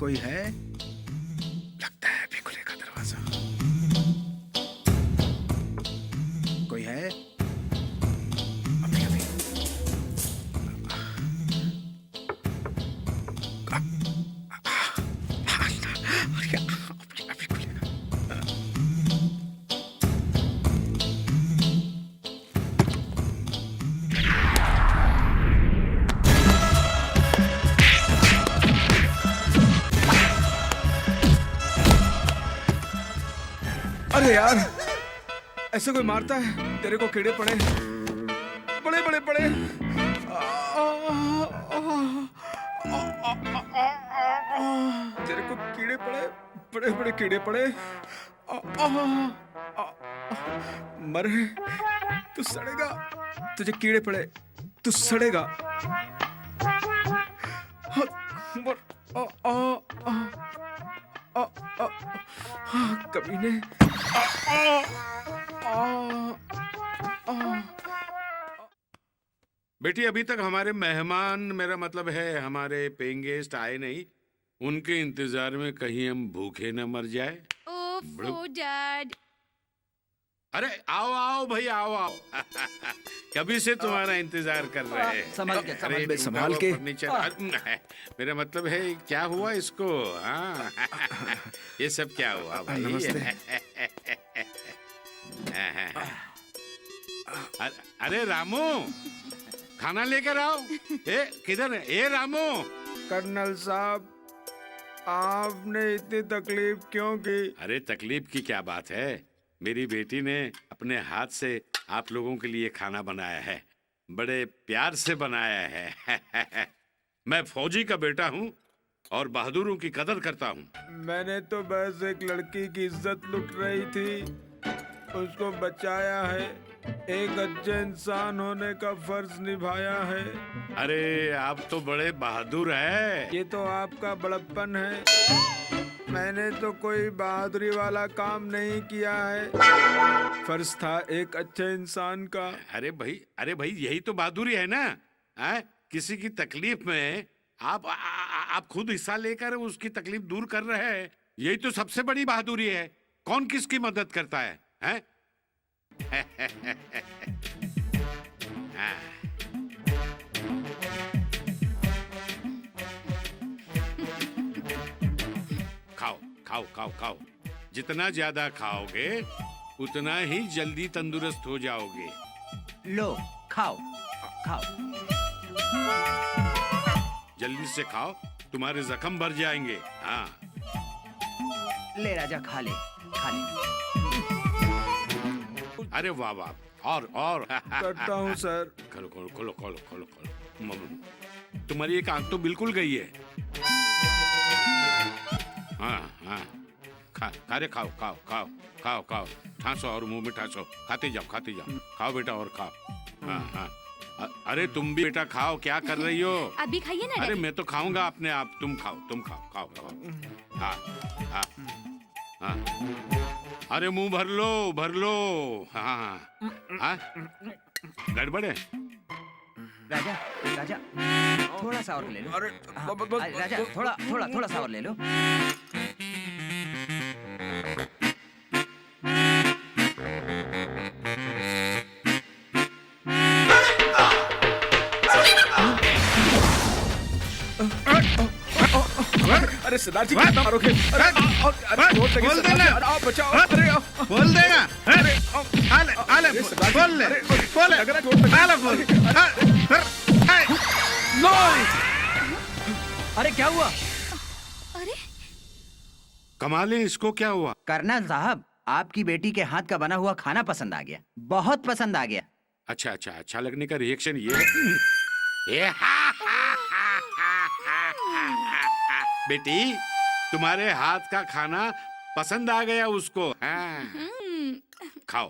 कोई है? लगता है अभी खुलेगा दरवाजा। कोई है? अभी अभी अभी खुलेगा। अरे यार, ऐसे कोई मारता है? तेरे को कीड़े पड़े, बड़े बड़े पड़े। तेरे को कीड़े पड़े, बड़े बड़े कीड़े पड़े। मरे, तू सड़ेगा। तुझे कीड़े पड़े, तू सड़ेगा। कमीने। बेटी, अभी तक हमारे मेहमान, मेरा मतलब है हमारे पेइंग गेस्ट आए नहीं। उनके इंतजार में कहीं हम भूखे न मर जाए। ओह डैड। अरे आओ आओ भाई, आओ आओ। कभी से तुम्हारा इंतजार कर रहे हैं। संभाल के, अरे, संभाल संभाल के। फर्नीचर। मेरा मतलब है क्या हुआ इसको? हाँ। ये सब क्या हुआ भाई? अरे रामू, खाना लेकर आओ। किधर है? ए रामू। कर्नल साहब, आपने इतनी तकलीफ क्यों की? अरे तकलीफ की क्या बात है, मेरी बेटी ने अपने हाथ से आप लोगों के लिए खाना बनाया है, बड़े प्यार से बनाया है। मैं फौजी का बेटा हूँ और बहादुरों की कदर करता हूँ। मैंने तो बस एक लड़की की इज्जत लुट रही थी, उसको बचाया है। एक अच्छे इंसान होने का फर्ज निभाया है। अरे आप तो बड़े बहादुर हैं। ये तो आपका बड़प्पन है। मैंने तो कोई बहादुरी वाला काम नहीं किया है। फर्ज था एक अच्छे इंसान का। अरे भाई यही तो बहादुरी है ना। किसी की तकलीफ में आप खुद हिस्सा लेकर उसकी तकलीफ दूर कर रहे हैं, यही तो सबसे बड़ी बहादुरी है। कौन किसकी मदद करता है, हैं? खाओ खाओ खाओ खाओ, जितना ज्यादा खाओगे उतना ही जल्दी तंदुरुस्त हो जाओगे। लो खाओ खाओ। जल्दी से खाओ, तुम्हारे जख्म भर जाएंगे। हाँ ले राजा, खा ले खा ले। अरे वाह वाह, और करता हूँ सर। खोलो खोलो खोलो खोलो खोलो खोलो। तुम्हारी एक आंख तो बिल्कुल गई है। हाँ हाँ, खा रे, खाओ खाओ खाओ खाओ खाओ, ठांसो और मुंह में ठांसो, खाते जाओ खाओ बेटा और खाओ। हाँ हाँ, अरे तुम भी बेटा खाओ, क्या कर रही हो? अभी खाइए ना। अरे मैं तो खाऊंगा अपने आप, तुम खाओ खाओ खाओ। हाँ हाँ हाँ, अरे मुंह भर लो। हाँ हाँ, गड़बड़ है। राजा राजा थोड़ा सा और ले लो। अरे राजा थोड़ा सा और ले लो। अरे सरदार जी कितना मारोगे? बोल देना, आप बचाओ। बोल देगा। अरे क्या हुआ? अरे कमाल है, इसको क्या हुआ? कर्नल साहब, आपकी बेटी के हाथ का बना हुआ खाना पसंद आ गया, बहुत पसंद आ गया। अच्छा लगने का रिएक्शन ये है। बेटी, तुम्हारे हाथ का खाना पसंद आ गया उसको। हाँ। खाओ।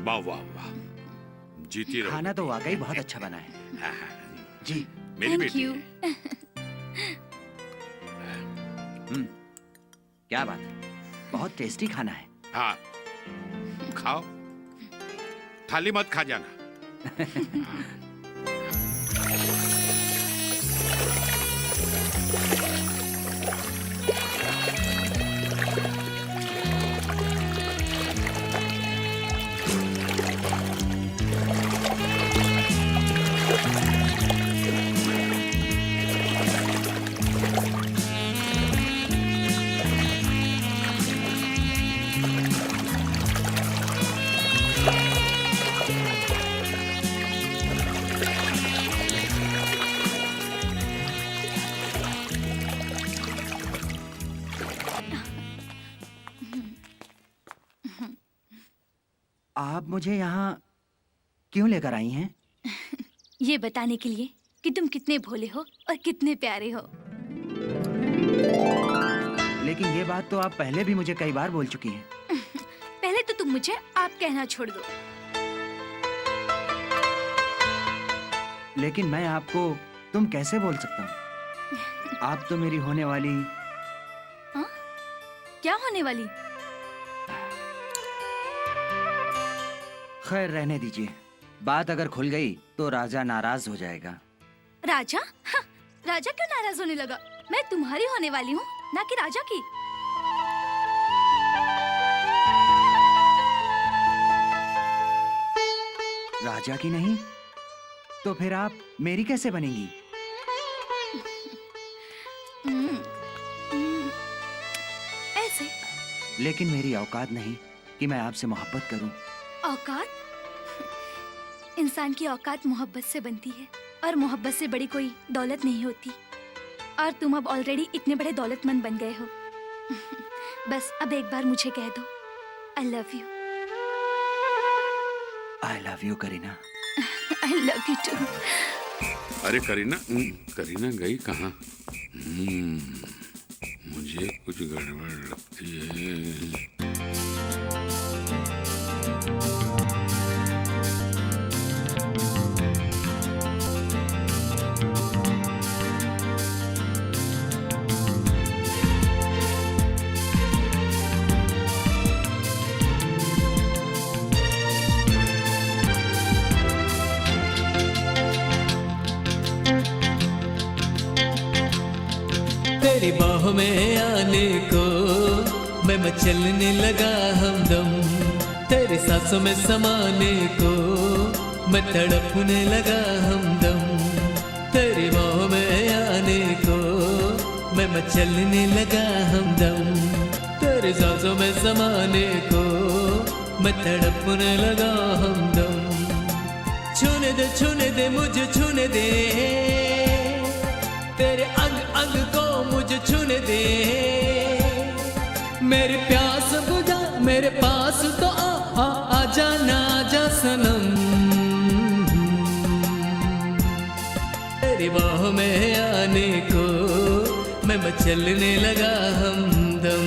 वाह वाह वाह, जीती रहो। खाना तो वाकई बहुत अच्छा बना है। जी मेरी Thank बेटी you. है। क्या बात है, बहुत टेस्टी खाना है। हाँ, खाओ, थाली मत खा जाना। आप मुझे यहाँ क्यों लेकर आई हैं? ये बताने के लिए कि तुम कितने भोले हो और कितने प्यारे हो। लेकिन ये बात तो आप पहले भी मुझे कई बार बोल चुकी हैं। पहले तो तुम मुझे आप कहना छोड़ दो। लेकिन मैं आपको तुम कैसे बोल सकता हूँ? आप तो मेरी होने वाली। हाँ? क्या होने वाली? खैर रहने दीजिए, बात अगर खुल गई तो राजा नाराज हो जाएगा। राजा? हाँ, राजा क्यों नाराज होने लगा? मैं तुम्हारी होने वाली हूँ, ना कि राजा की। राजा की नहीं तो फिर आप मेरी कैसे बनेंगी? ऐसे। लेकिन मेरी औकात नहीं कि मैं आपसे मोहब्बत करूं। औकात? इंसान की औकात मोहब्बत से बनती है, और मोहब्बत से बड़ी कोई दौलत नहीं होती। और तुम अब ऑलरेडी इतने बड़े दौलतमंद बन गए हो। बस अब एक बार मुझे कह दो, I love you. I love you Kareena. I love you too. अरे करीना गई कहाँ? मुझे कुछ गड़बड़ लगती है। तेरी बाहों में आने को मैं मचलने लगा हमदम, तेरी सांसों में समाने को मैं तड़पने लगा हमदम, तेरी बाहों में आने को मैं मचलने लगा हमदम, तेरी सांसों में समाने को मैं तड़पने लगा हमदम। छूने दे मुझे छूने दे, तेरे अंग अंग को मुझे छूने दे, मेरी प्यास बुझा मेरे पास तो आ जा ना जा सनम, तेरी बाहों में आने को मैं मचलने लगा हमदम।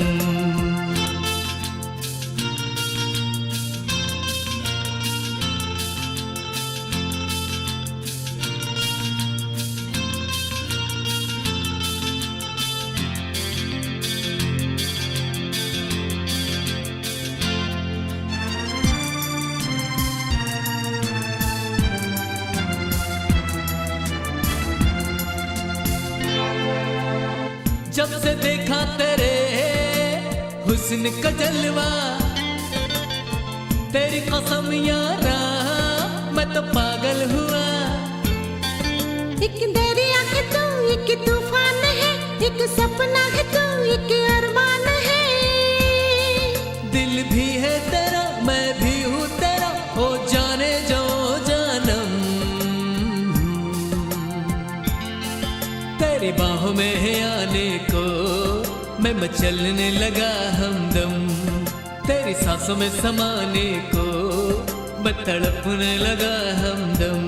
जब से देखा तेरे हुस्न का जलवा, तेरी कसम यारा मैं तो पागल हुआ। एक दरिया है तू, एक तूफान है, एक सपना है तू, एक अरमान है। दिल भी है तेरा मैं भी हूँ तेरा, हो जाने जो जानम, तेरी बाहों में आने को मैं मचलने लगा हमदम, तेरी सांसों में समाने को मैं तड़पने लगा हमदम।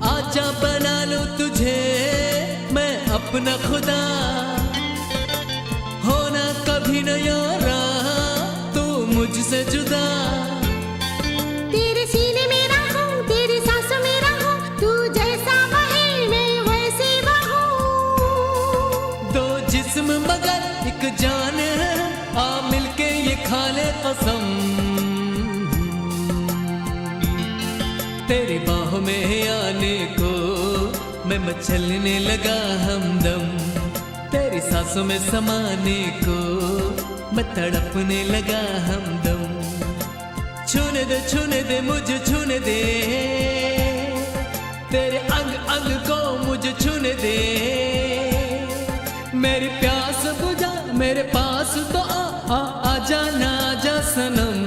आजा बना लूं तुझे मैं अपना खुदा, होना कभी न यारा तू मुझसे जुदा। तेरे सीने में रहूं, तेरी सांसों में रहूं, तू जैसा बहे मैं वैसे बहूं। दो जिस्म मगर एक जान है, आ मिलके ये खा ले कसम, तेरी बाहों में आने को मैं मचलने लगा हमदम, तेरी सांसों में समाने को मैं तड़पने लगा हमदम। छूने दे मुझे छूने दे, तेरे अंग अंग को मुझे छूने दे, मेरी प्यास बुझा मेरे पास तो आ जा ना जा सनम,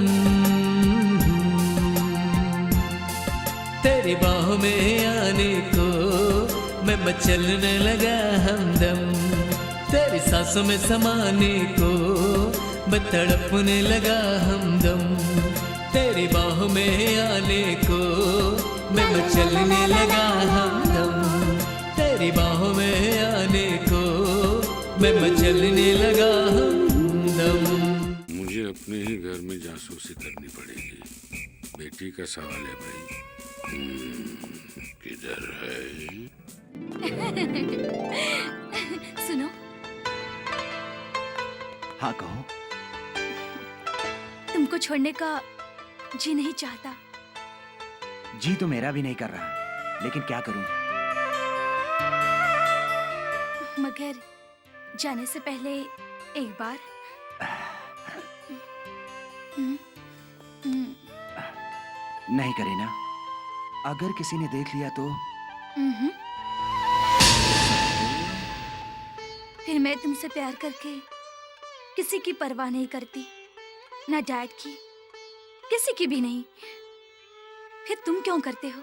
तेरी बाहों में आने को मैं मचलने लगा हमदम, तेरी सांसों में समाने को मैं तड़पने लगा हमदम, तेरी बाहों में आने को मैं मचलने लगा हमदम, तेरी बाहों में आने को मैं मचलने लगा हमदम। मुझे अपने ही घर में जासूसी करनी पड़ेगी, बेटी का सवाल है भाई। किधर है? सुनो, हाँ कहो। तुमको छोड़ने का जी नहीं चाहता। जी तो मेरा भी नहीं कर रहा, लेकिन क्या करूं? मगर जाने से पहले एक बार नहीं करीना, अगर किसी ने देख लिया तो? फिर मैं तुमसे प्यार करके किसी की परवाह नहीं करती, ना डैड की, किसी की भी नहीं। फिर तुम क्यों करते हो?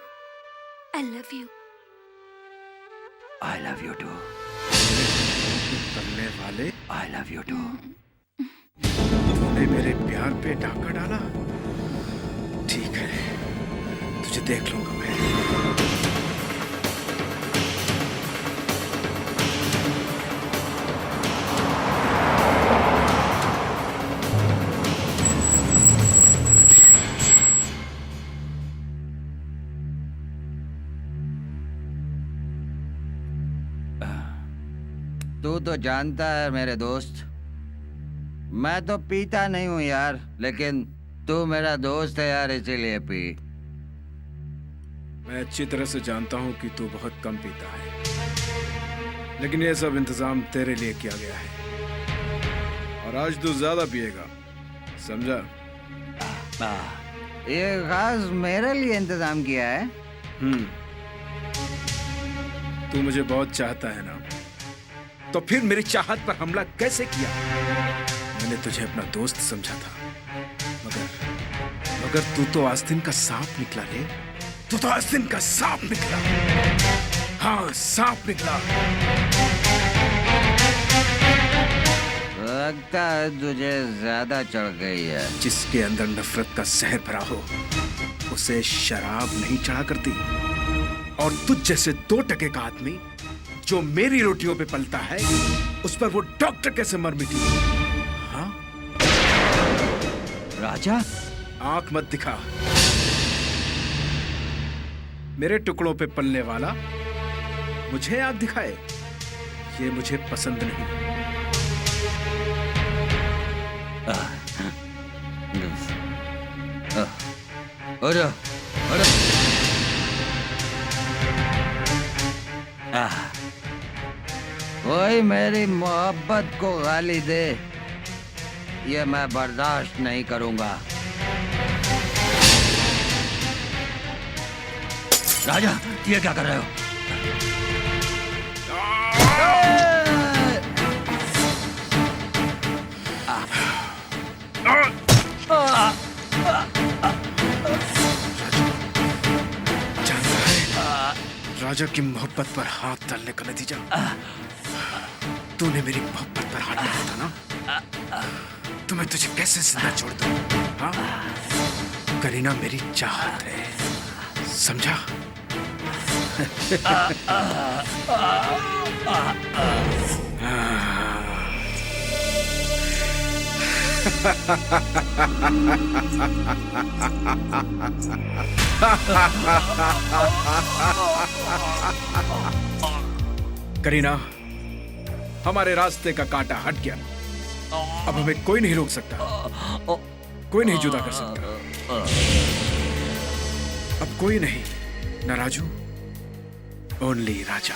I love you. I love you too. करने वाले, आई लव यू टू। तूने मेरे प्यार पे डाका डाला। ठीक है, तुझे देख लूंगा मैं। तो जानता है मेरे दोस्त, मैं तो पीता नहीं हूँ यार, लेकिन तू मेरा दोस्त है यार, इसीलिए पी। मैं अच्छी तरह से जानता हूँ कि तू बहुत कम पीता है, लेकिन ये सब इंतजाम तेरे लिए किया गया है और आज तू ज्यादा पिएगा, समझा? ये खास मेरे लिए इंतजाम किया है। तू मुझे बहुत चाहता है ना, तो फिर मेरी चाहत पर हमला कैसे किया? मैंने तुझे अपना दोस्त समझा था, मगर तू तो आस्तीन का सांप निकला रे। तू तो आस्तीन का सांप निकला। हाँ, सांप निकला। लगता है तुझे ज्यादा चढ़ गई है। जिसके अंदर नफरत का जहर भरा हो उसे शराब नहीं चढ़ा करती। और तुझ जैसे 2 टके का आदमी जो मेरी रोटियों पे पलता है, उस पर वो डॉक्टर कैसे मर मिटी? हाँ? राजा, आंख मत दिखा। मेरे टुकड़ों पे पलने वाला मुझे आंख दिखाए, ये मुझे पसंद नहीं। कोई मेरी मोहब्बत को गाली दे, ये मैं बर्दाश्त नहीं करूंगा। राजा, ये क्या कर रहे हो? राजा की मोहब्बत पर हाथ डालने का नतीजा तूने मेरी मोहब्बत पर हाथ डाला था ना, तो मैं तुझे कैसे जिंदा छोड़ दूं? हाँ? करीना मेरी चाहत है, समझा? करीना, हमारे रास्ते का कांटा हट गया। अब हमें कोई नहीं रोक सकता, कोई नहीं जुदा कर सकता। अब कोई नहीं, ना राजू, ओनली राजा।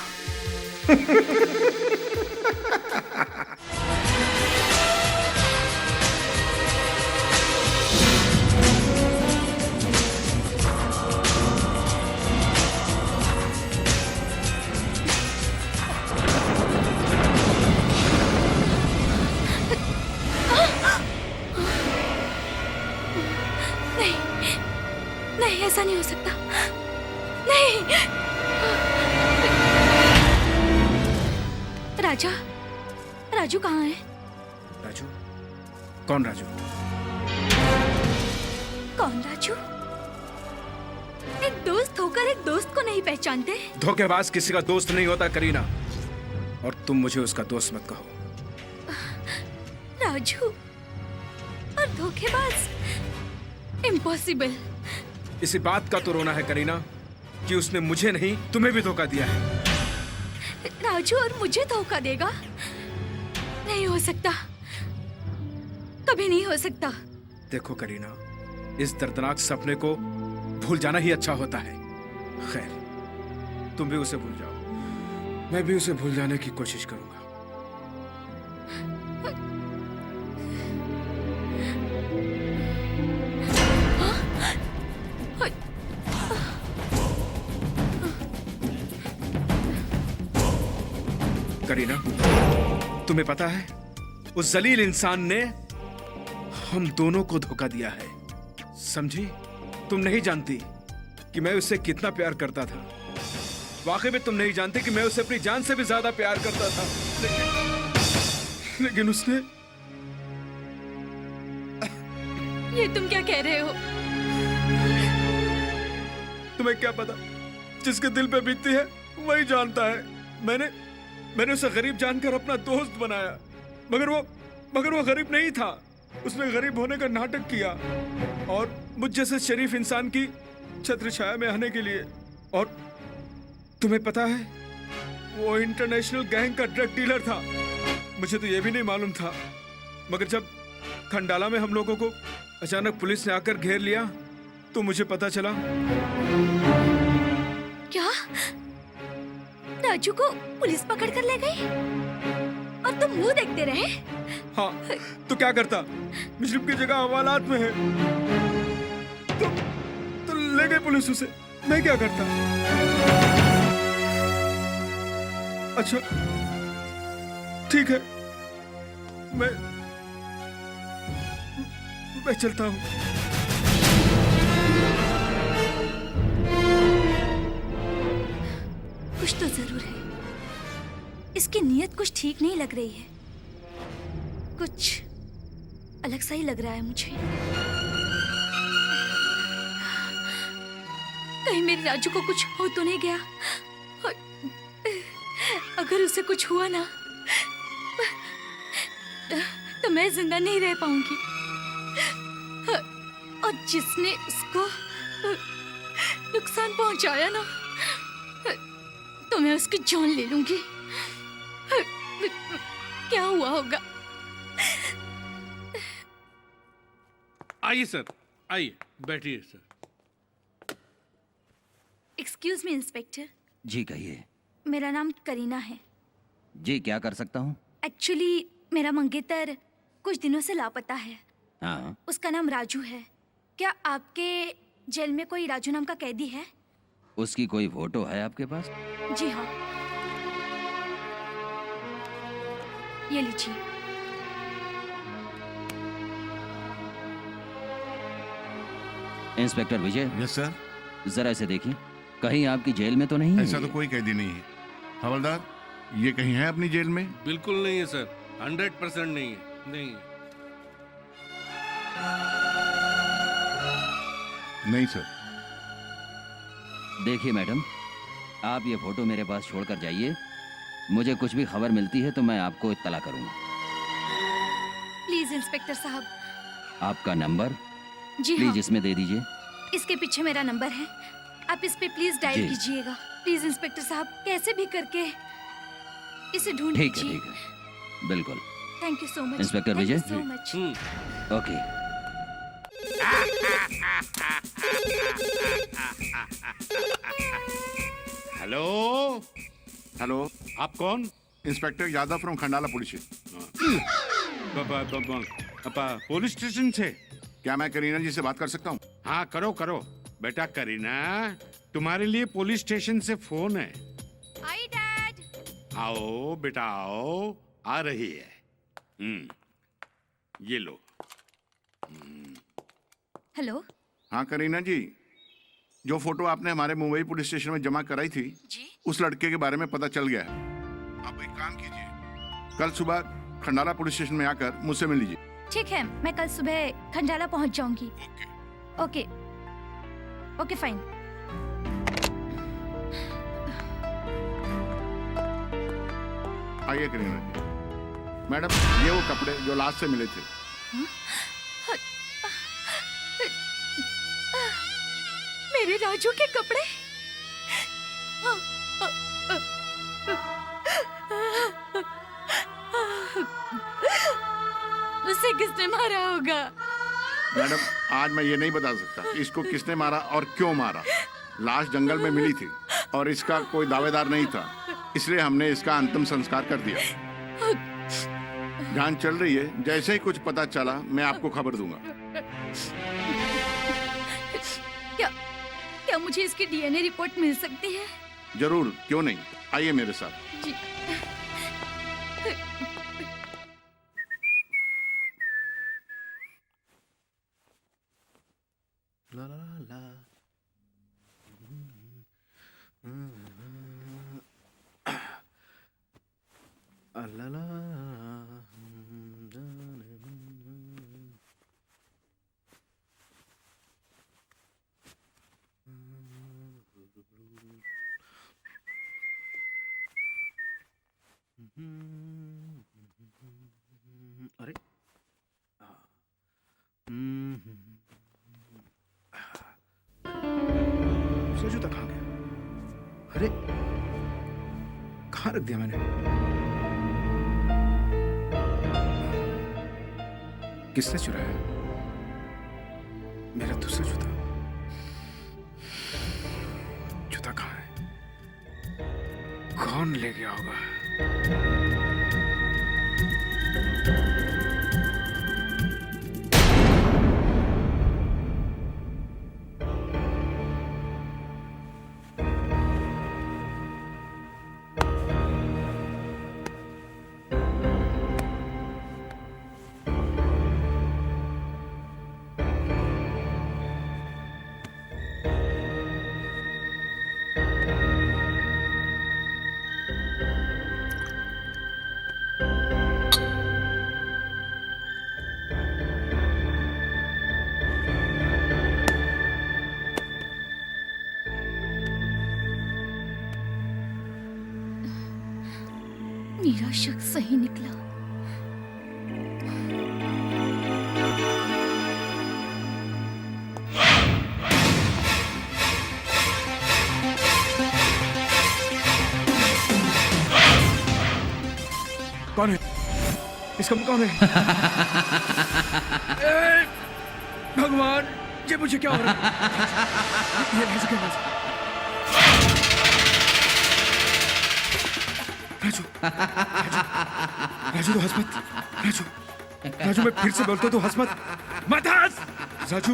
नहीं, ऐसा नहीं हो सकता। नहीं। राजा, राजू कहाँ है? राजू? कौन राजू? कौन राजू? एक दोस्त होकर एक दोस्त को नहीं पहचानते? धोखेबाज किसी का दोस्त नहीं होता करीना, और तुम मुझे उसका दोस्त मत कहो। राजू और धोखेबाज? इम्पॉसिबल। इसी बात का तो रोना है करीना कि उसने मुझे नहीं तुम्हें भी धोखा दिया है। राजू और मुझे धोखा देगा? नहीं हो सकता, कभी नहीं हो सकता। देखो करीना, इस दर्दनाक सपने को भूल जाना ही अच्छा होता है। खैर, तुम भी उसे भूल जाओ, मैं भी उसे भूल जाने की कोशिश करूंगा। करीना, तुम्हें पता है, उस जलील इंसान ने हम दोनों को धोखा दिया है, समझी? तुम नहीं जानती कि मैं उससे कितना प्यार करता था। वाकई में तुम नहीं जानते कि मैं उसे अपनी जान से भी ज्यादा प्यार करता था, लेकिन उसने। ये तुम क्या कह रहे हो? तुम्हें क्या पता, जिसके दिल पे बीतती है वही जानता है। मैंने उसे गरीब जानकर अपना दोस्त बनाया, मगर वो गरीब नहीं था। उसने गरीब होने का नाटक किया और मुझ जैसे शरीफ इंसान की छत्र छाया में आने के लिए। और तुम्हें पता है, वो इंटरनेशनल गैंग का ड्रग डीलर था। मुझे तो ये भी नहीं मालूम था, मगर जब खंडाला में हम लोगों को अचानक पुलिस ने आकर घेर लिया तो मुझे पता चला। क्या राजू को पुलिस पकड़ कर ले गई और तुम मुंह देखते रहे? हाँ, तो क्या करता? मुशरफ की जगह हवालात में है, तो ले गए पुलिस उसे। मैं क्या करता? अच्छा ठीक है, मैं चलता हूँ। कुछ तो जरूर है, इसकी नीयत कुछ ठीक नहीं लग रही है, कुछ अलग सा ही लग रहा है मुझे। कहीं मेरे राजू को कुछ हो तो नहीं गया? और अगर उसे कुछ हुआ ना तो मैं जिंदा नहीं रह पाऊंगी, और जिसने उसको नुकसान पहुंचाया ना तो मैं उसकी जान ले लूंगी। क्या हुआ होगा? आइए सर, आइए बैठिए सर। Excuse me inspector. जी कहिए। मेरा नाम करीना है। जी क्या कर सकता हूँ? एक्चुअली मेरा मंगेतर कुछ दिनों से लापता है। हाँ, उसका नाम राजू है। क्या आपके जेल में कोई राजू नाम का कैदी है? उसकी कोई फोटो है आपके पास? जी हाँ, ये लीजिए। इंस्पेक्टर विजय, यस सर। जरा इसे देखिए, कहीं आपकी जेल में तो नहीं है? ऐसा तो कोई कैदी नहीं है। हवलदार, ये कहीं है अपनी जेल में? बिल्कुल नहीं है सर, 100% नहीं है, नहीं है। नहीं सर। देखिए मैडम, आप ये फोटो मेरे पास छोड़कर जाइए। मुझे कुछ भी खबर मिलती है तो मैं आपको इत्तला करूंगा। प्लीज इंस्पेक्टर साहब। आपका नंबर जी प्लीज हाँ, इसमें दे दीजिए। इसके पीछे मेरा नंबर है, आप इस पे प्लीज डायल जी। कीजिएगा। प्लीज इंस्पेक्टर साहब, कैसे भी करके इसे ढूंढ ठीक है, लीजिए। ठीक है, बिल्कुल। Thank you so much inspector Vijay? So much. Okay. Hello, hello, आप कौन? Inspector Yadav from Khandala police. Police station से? क्या मैं करीना जी से बात कर सकता हूँ? हाँ करो करो। बेटा करीना, तुम्हारे लिए पुलिस स्टेशन से फोन है। आई डैड। आओ बेटा आओ, आ रही है। ये लो। हेलो हाँ करीना जी, जो फोटो आपने हमारे मुंबई पुलिस स्टेशन में जमा कराई थी, जी। उस लड़के के बारे में पता चल गया है। आप एक काम कीजिए, कल सुबह खंडाला पुलिस स्टेशन में आकर मुझसे मिल लीजिए। ठीक है, मैं कल सुबह खंडाला पहुंच जाऊंगी। Okay okay fine. आइए करीना जी। मैडम, ये वो कपड़े जो लास्ट से मिले थे। मेरे राजू के कपड़े। उसे किसने मारा होगा? मैडम, आज मैं ये नहीं बता सकता कि इसको किसने मारा और क्यों मारा। लाश जंगल में मिली थी और इसका कोई दावेदार नहीं था, इसलिए हमने इसका अंतिम संस्कार कर दिया। जांच चल रही है, जैसे ही कुछ पता चला मैं आपको खबर दूंगा। क्या मुझे इसकी डीएनए रिपोर्ट मिल सकती है? जरूर, क्यों नहीं, आइए मेरे साथ। जी। अरे दूसरा जूता कहाँ गया? अरे कहाँ रख दिया मैंने? किसने चुराया? मेरा दूसरा जूता। जूता कहाँ है? कौन ले गया होगा? मेरा शक सही निकला। कौन है? इसका कौन है? ए, भगवान, ये मुझे क्या हो रहा है? ये राजू के पास। राजू, राजू तो हंस मत। राजू, राजू मैं फिर से बोलता हूँ, तू हंस मत। मत हंस। राजू,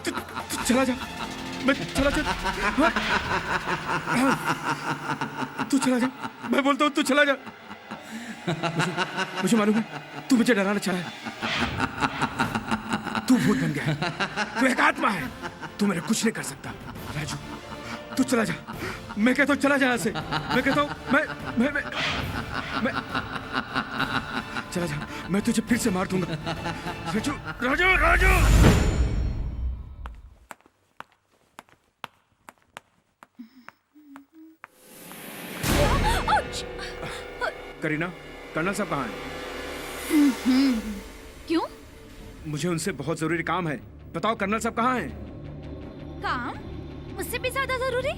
तू चला जा। मैं चला जा। तू चला जा। मैं बोलता हूँ तू चला जा। मुझे मालूम है तू मुझे डराना चाहा है। तू भूत बन गया है। तू एक आत्मा है। तू मेरा कुछ नहीं कर सकता। राजू, तू चला जा। मैं कहता हूँ चला जा यहाँ से। मैं कहता हूँ मैं चला जा। मैं तुझे फिर से मार दूंगा। राजू, राजू, राजू। करीना, कर्नल साहब कहाँ हैं? क्यों? मुझे उनसे बहुत जरूरी काम है। बताओ कर्नल साहब कहाँ हैं? काम? मुझसे भी ज्यादा जरूरी?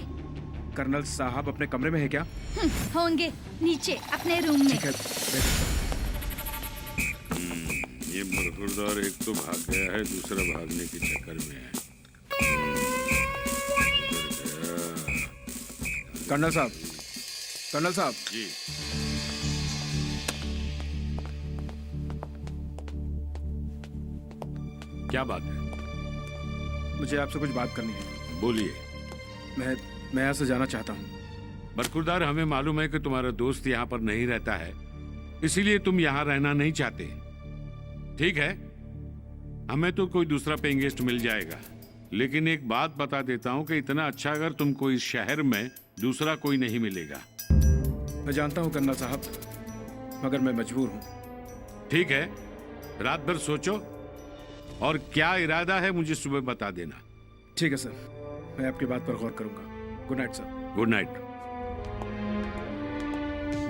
कर्नल साहब अपने कमरे में है क्या? होंगे नीचे अपने रूम में। ठीक है। ये बरखुरदार एक तो भाग गया है, दूसरा भागने के चक्कर में है। कर्नल साहब, कर्नल साहब, जी, क्या बात है? मुझे आपसे कुछ बात करनी है। बोलिए। मैं यहाँ से जाना चाहता हूँ। बरखुरदार, हमें मालूम है कि तुम्हारा दोस्त यहाँ पर नहीं रहता है, इसीलिए तुम यहाँ रहना नहीं चाहते। ठीक है, हमें तो कोई दूसरा पेइंग गेस्ट मिल जाएगा, लेकिन एक बात बता देता हूँ कि इतना अच्छा अगर तुमको इस शहर में दूसरा कोई नहीं मिलेगा। मैं जानता हूँ कर्नल साहब, मगर मैं मजबूर हूँ। ठीक है, रात भर सोचो और क्या इरादा है मुझे सुबह बता देना। ठीक है सर, मैं आपकी बात पर गौर करूंगा। Good night sir. Good night.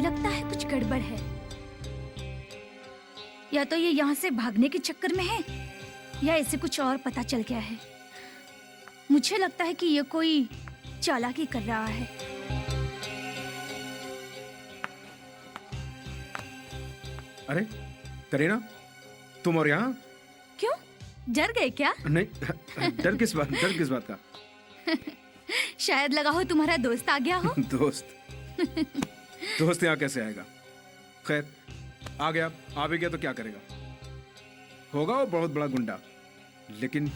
लगता है कुछ गड़बड़ है। या तो ये यहाँ से भागने के चक्कर में है, या इसे कुछ और पता चल गया है। मुझे लगता है कि ये कोई चालाकी कर रहा है। अरे करीना, तुम और यहाँ? क्यों, डर गए क्या? नहीं, डर किस बात का? शायद लगा हो तुम्हारा दोस्त आ गया हो। दोस्त यहाँ कैसे आएगा? खैर, आ गया, आ भी गया तो क्या करेगा? होगा वो बहुत बड़ा गुंडा, लेकिन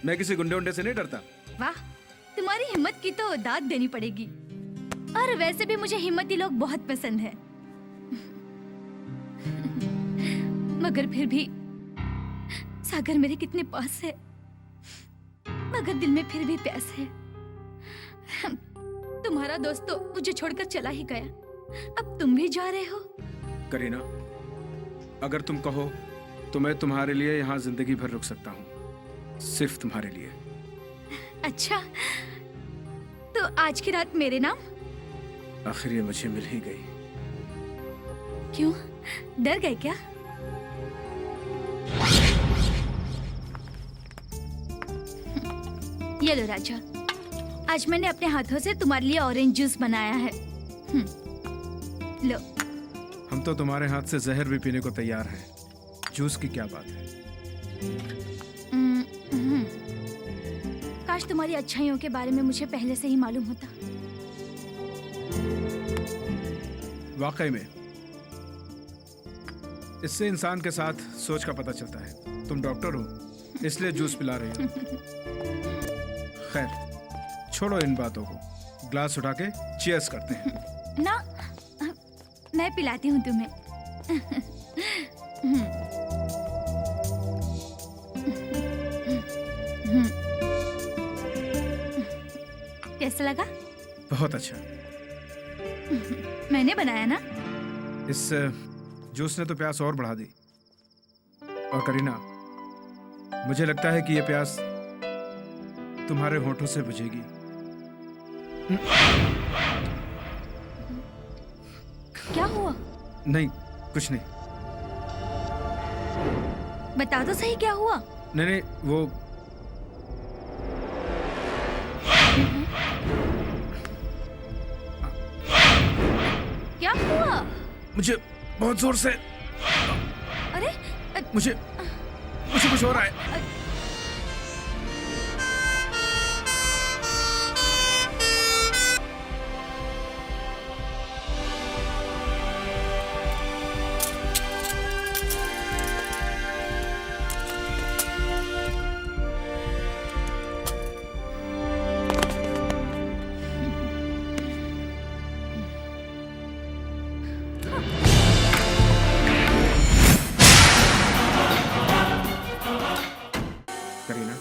मैं किसी गुंडे उंडे से नहीं डरता। वाह, तुम्हारी हिम्मत की तो दाद देनी पड़ेगी। और वैसे भी मुझे हिम्मती लोग बहुत पसंद है। मगर फिर भी सागर मेरे कितने पास है, मगर दिल में फिर भी प्यास है। तुम्हारा दोस्त तो मुझे छोड़कर चला ही गया, अब तुम भी जा रहे हो। करीना, अगर तुम कहो तो मैं तुम्हारे लिए यहाँ जिंदगी भर रुक सकता हूँ, सिर्फ तुम्हारे लिए। अच्छा, तो आज की रात मेरे नाम? आखिर ये मुझे मिल ही गई। क्यों, डर गए क्या? ये लो राजा, आज मैंने अपने हाथों से तुम्हारे लिए ऑरेंज जूस बनाया है। लो। हम तो तुम्हारे हाथ से जहर भी पीने को तैयार हैं। जूस की क्या बात है? काश तुम्हारी अच्छाइयों के बारे में मुझे पहले से ही मालूम होता। वाकई में इससे इंसान के साथ सोच का पता चलता है। तुम डॉक्टर हो इसलिए जूस पिला रही हो। खैर छोड़ो इन बातों को, ग्लास उठा के चीयर्स करते हैं। ना, मैं पिलाती हूँ तुम्हें। कैसा लगा? बहुत अच्छा। मैंने बनाया ना? इस जूस ने तो प्यास और बढ़ा दी। और करीना, मुझे लगता है कि ये प्यास तुम्हारे होठों से बुझेगी। क्या हुआ? नहीं, कुछ नहीं। बता दो सही क्या हुआ? नहीं नहीं, वो क्या हुआ? मुझे बहुत जोर से अरे मुझे कुछ हो रहा है। करीना,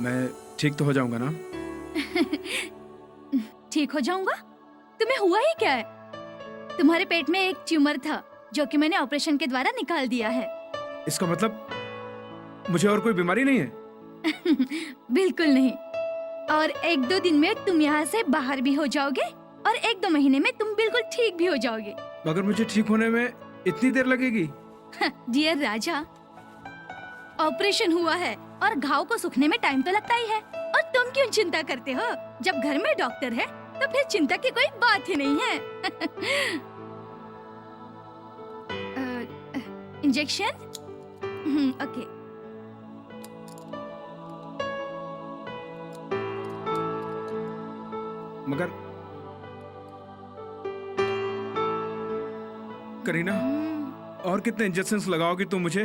मैं ठीक तो हो जाऊंगा ना? ठीक हो जाऊंगा? तुम्हें हुआ ही क्या है? तुम्हारे पेट में एक ट्यूमर था जो कि मैंने ऑपरेशन के द्वारा निकाल दिया है। इसका मतलब मुझे और कोई बीमारी नहीं है? बिल्कुल नहीं। और 1-2 दिन में तुम यहाँ से बाहर भी हो जाओगे और 1-2 महीने में तुम बिल्कुल ठीक भी हो जाओगे। मगर मुझे ठीक होने में इतनी देर लगेगी? डियर राजा, ऑपरेशन हुआ है और घाव को सूखने में टाइम तो लगता ही है। और तुम क्यों चिंता करते हो? जब घर में डॉक्टर है तो फिर चिंता की कोई बात ही नहीं है। इंजेक्शन? ओके। मगर करीना, और कितने इंजेक्शंस लगाओगी तुम मुझे?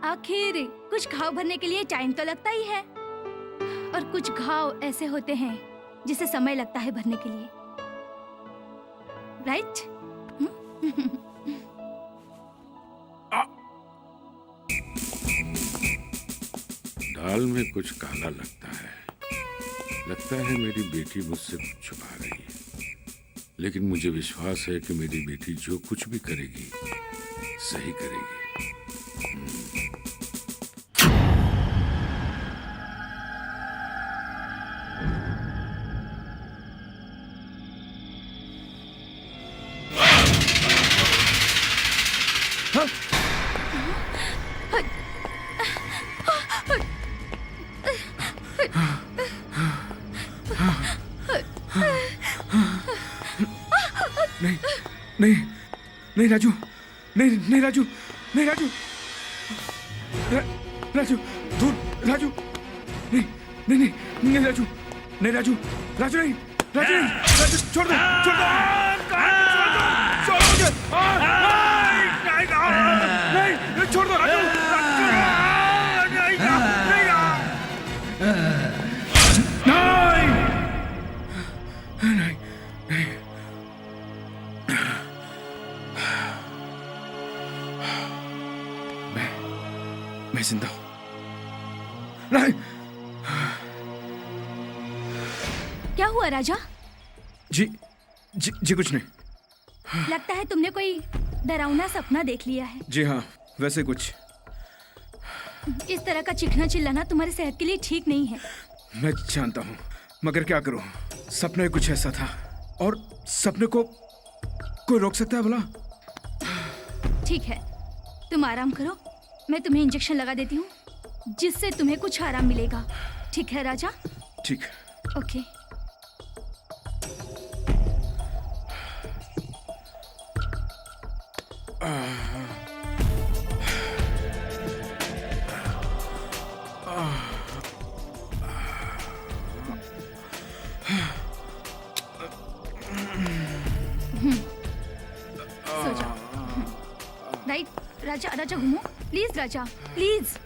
आखिर कुछ घाव भरने के लिए टाइम तो लगता ही है, और कुछ घाव ऐसे होते हैं जिसे समय लगता है भरने के लिए, राइट? दाल में कुछ काला लगता है मेरी बेटी मुझसे कुछ छुपा रही है। लेकिन मुझे विश्वास है कि मेरी बेटी जो कुछ भी करेगी सही करेगी। नहीं नहीं राजू, नहीं राजू, नहीं राजू, राजू दूर, राजू नहीं नहीं नहीं नहीं राजू, नहीं राजू, राजू नहीं, राजू नहीं, राजू छोड़ दो, छोड़ दो, छोड़ मुझे, नहीं छोड़ दो राजू, मैं जिंदा हूं। नहीं। क्या हुआ राजा? जी कुछ नहीं। लगता है तुमने कोई डरावना सपना देख लिया है। जी हाँ, वैसे कुछ। इस तरह का चीखना चिल्लाना तुम्हारी सेहत के लिए ठीक नहीं है। मैं जानता हूँ, मगर क्या करूँ, सपना ही कुछ ऐसा था, और सपने को कोई रोक सकता है भला? ठीक है, तुम आराम करो, मैं तुम्हें इंजेक्शन लगा देती हूँ जिससे तुम्हें कुछ आराम मिलेगा। ठीक है राजा? ठीक। ओके। राइट राजा, राजा घूमो प्लीज राजा, प्लीज।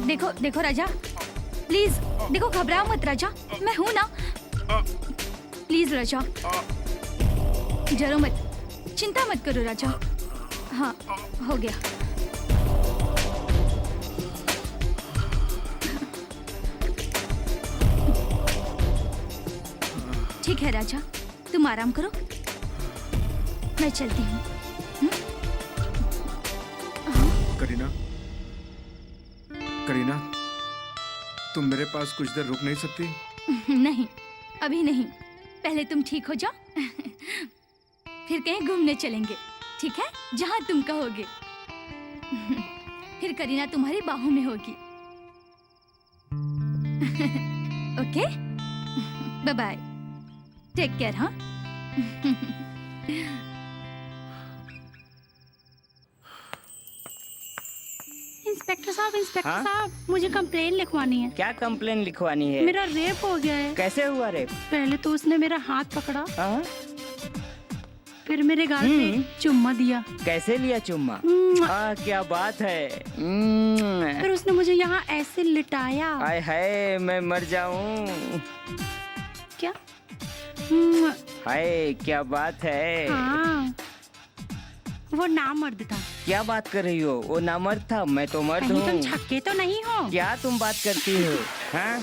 देखो देखो राजा, प्लीज देखो, घबराओ मत राजा, मैं हूं ना। प्लीज राजा, डरो मत, चिंता मत करो राजा। हाँ, हो गया। ठीक है राजा, तुम आराम करो, मैं चलती हूँ। करीना, करीना, तुम मेरे पास कुछ देर रुक नहीं सकती? नहीं, अभी नहीं, पहले तुम ठीक हो जाओ, फिर कहीं घूमने चलेंगे, ठीक है? जहाँ तुम कहोगे। फिर करीना तुम्हारी बाहों में होगी। Okay, bye bye, take care. हाँ, इंस्पेक्टर साहब, इंस्पेक्टर हाँ? साहब, मुझे कंप्लेन लिखवानी है। क्या कंप्लेन लिखवानी है? मेरा रेप हो गया है। कैसे हुआ रेप? पहले तो उसने मेरा हाथ पकड़ा, हाँ? फिर मेरे गाल पे चुम्मा दिया। कैसे लिया चुम्मा? क्या बात है। फिर उसने मुझे यहाँ ऐसे लिटाया। आय हाय, मैं मर जाऊं। क्या? हाय, क्या बात है। हाँ, वो नामर्द था। क्या बात कर रही हो? वो नामर्द था, मैं तो मर्द कहीं तुम हूँ। छक्के तो नहीं हो? क्या तुम बात करती हो? हाँ?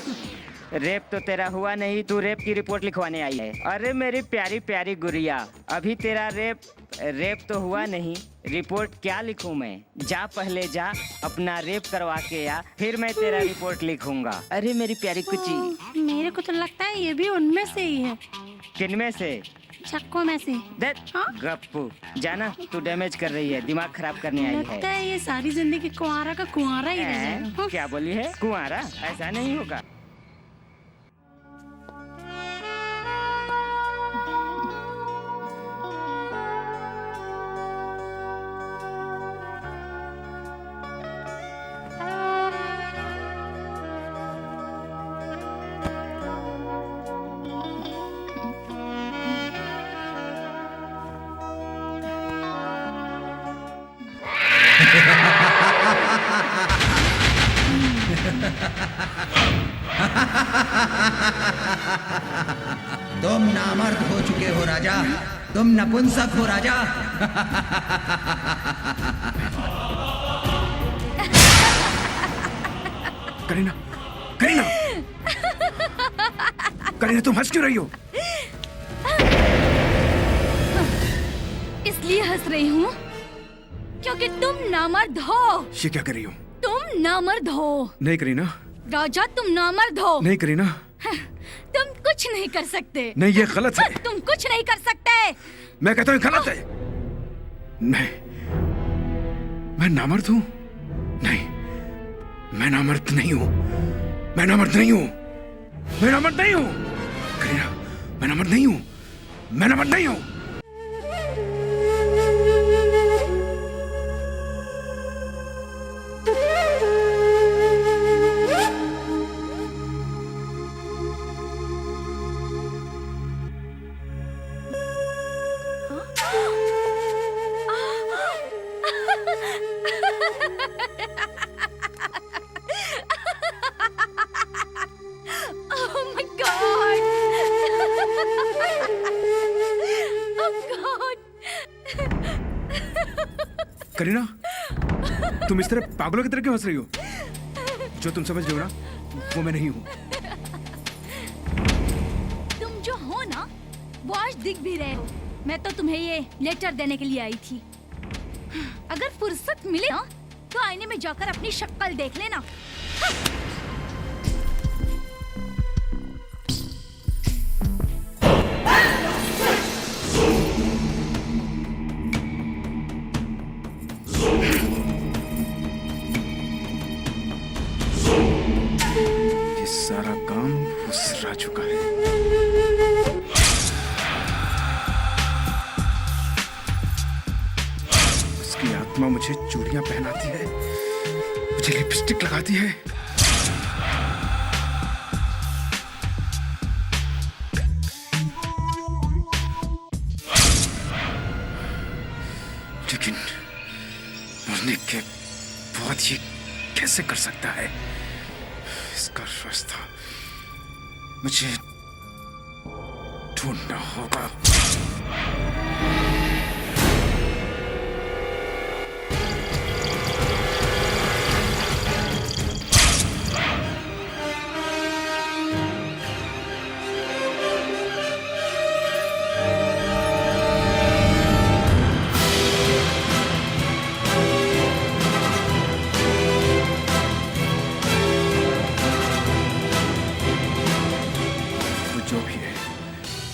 रेप तो तेरा हुआ नहीं, तू रेप की रिपोर्ट लिखवाने आई है। अरे मेरी प्यारी प्यारी गुड़िया, अभी तेरा रेप तो हुआ नहीं, रिपोर्ट क्या लिखूं मैं? जा पहले जा, अपना रेप करवा के आ, फिर मैं तेरा रिपोर्ट लिखूंगा। अरे मेरी प्यारी कुची। मेरे को तो लगता है ये भी उनमें से ही है। किनमें से? छक्कों में से। हाँ? गप्पू, जाना, तू डैमेज कर रही है, दिमाग खराब करने आई लगता है। है ये सारी जिंदगी कुंवारा का कुंवारा ही रह जाएगा। क्या बोली है? कुंवारा? ऐसा नहीं होगा। तुम नामर्द हो चुके हो राजा, तुम नपुंसक हो राजा। करीना, करीना, करीना, तुम हंस क्यों रही हो? इसलिए हंस रही हूँ क्योंकि तुम नामर्द हो। ये क्या कर रही हो? तुम नामर्द हो नहीं करीना, राजा, तुम नामर्द हो। नहीं करीना, तुम कुछ नहीं कर सकते। नहीं, ये गलत है। तुम कुछ नहीं कर सकते। मैं कहता हूँ गलत है। मैं नामर्द हूँ? नहीं, मैं नामर्द नहीं हूँ, मैं नामर्द नहीं हूँ, मैं नामर्द नहीं हूँ करीना, मैं नामर्द नहीं हूँ, मैं नामर्द नहीं हूँ। Oh my God! Oh God! Kareena, तुम इस तरह पागलों की तरह क्यों हंस रही हो? जो तुम समझ रही हो ना, वो मैं नहीं हूँ। तुम जो हो ना, वो आज दिख भी रहे हो। मैं तो तुम्हें ये लेटर देने के लिए आई थी। अगर फुर्सत मिले ना, तो आईने में जाकर अपनी शक्ल देख लेना। ये सारा काम फुसरा चुका है। आत्मा मुझे चूड़ियां पहनाती है, मुझे लिपस्टिक लगाती है। लेकिन मरने के बाद ये कैसे कर सकता है? इसका रास्ता मुझे ढूंढना होगा।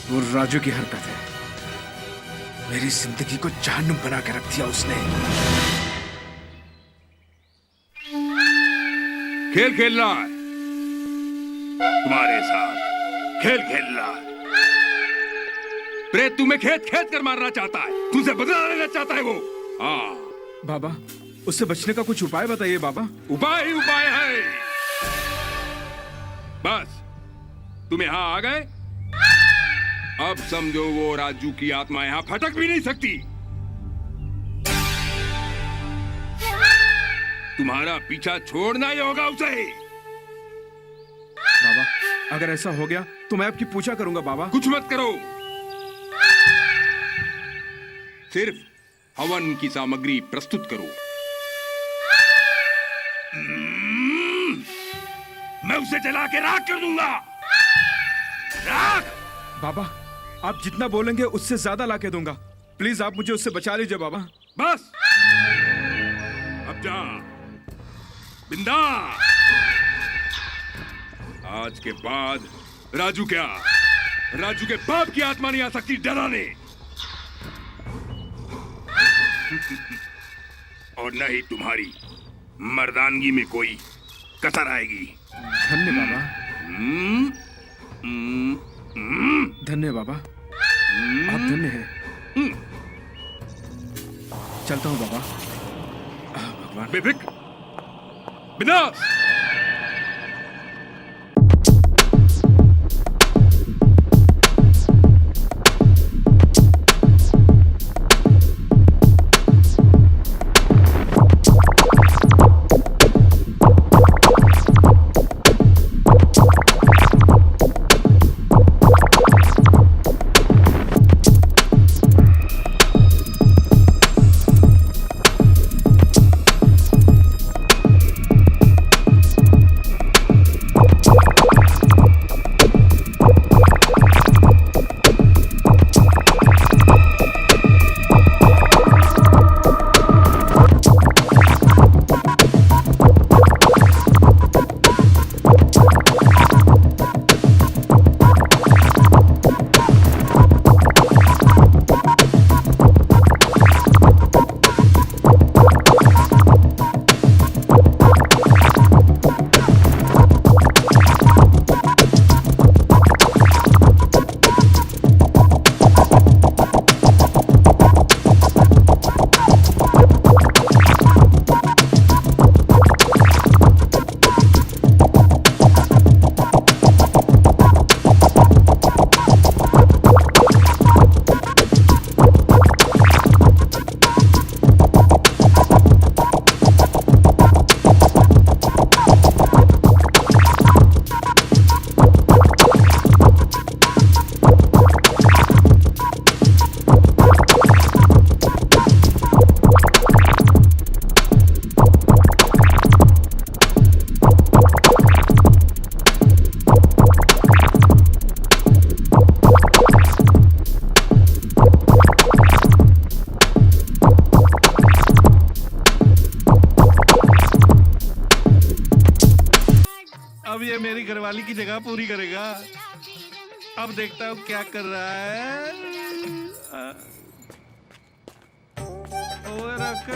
वो राजू की हरकत है। मेरी जिंदगी को जहन्नुम बना के रख दिया उसने। खेल खेलना है तुम्हारे साथ, खेल खेलना है। प्रेत तुम्हें खेत खेत कर मारना चाहता है, तुमसे बदला लेना चाहता है वो। हाँ बाबा, उससे बचने का कुछ उपाय बताइए बाबा। उपाय ही उपाय है। बस तुम यहाँ आ गए, अब समझो वो राजू की आत्मा यहाँ फटक भी नहीं सकती। तुम्हारा पीछा छोड़ना ही होगा उसे। बाबा, अगर ऐसा हो गया तो मैं आपकी पूजा करूंगा बाबा। कुछ मत करो, सिर्फ हवन की सामग्री प्रस्तुत करो। मैं उसे जला के राख कर दूंगा। राख। बाबा, आप जितना बोलेंगे उससे ज्यादा लाके दूंगा। प्लीज आप मुझे उससे बचा लीजिए बाबा। बस अब जा बिंदा। आज के बाद राजू क्या, राजू के बाप की आत्मा नहीं आ सकती डराने। और न ही तुम्हारी मर्दानगी में कोई कसर आएगी। धन्य बाबा। धन्य बाबा, आप धन्य हैं। चलता हूँ बाबा। भगवान। बेफिक्र बिंदास। अब ये मेरी घरवाली की जगह पूरी करेगा। अब देखता हूँ क्या कर रहा है। ओए रख,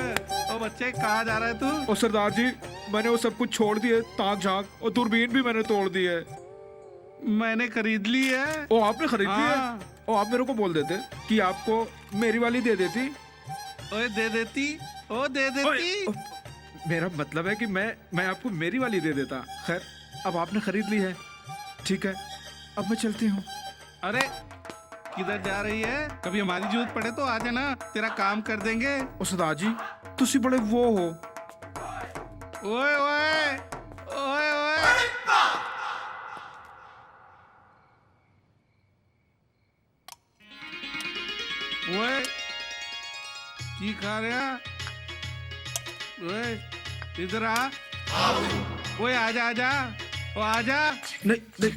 ओ बच्चे कहाँ जा रहा है तू? ओ सरदार जी, मैंने वो सब कुछ छोड़ दिए, ताक झांक और दूरबीन भी मैंने तोड़ दी है। मैंने खरीद ली है। ओ आपने खरीद ली है? हाँ। ओ आप मेरे को बोल देते कि आपको मेरी वाली दे देती। ओए दे देती, ओ दे देती। मेरा मतलब है कि मैं आपको मेरी वाली दे देता। खैर अब आपने खरीद ली है, ठीक है, अब मैं चलती हूँ। अरे किधर जा रही है? कभी हमारी जरूरत पड़े तो आ जाना, तेरा काम कर देंगे। सरदार जी तुसी बड़े वो हो। ओए ओए ओए ओए ओए की खा रहा? ओए इधर आ। ओए आजा आजा, ओ आजा। नहीं नहीं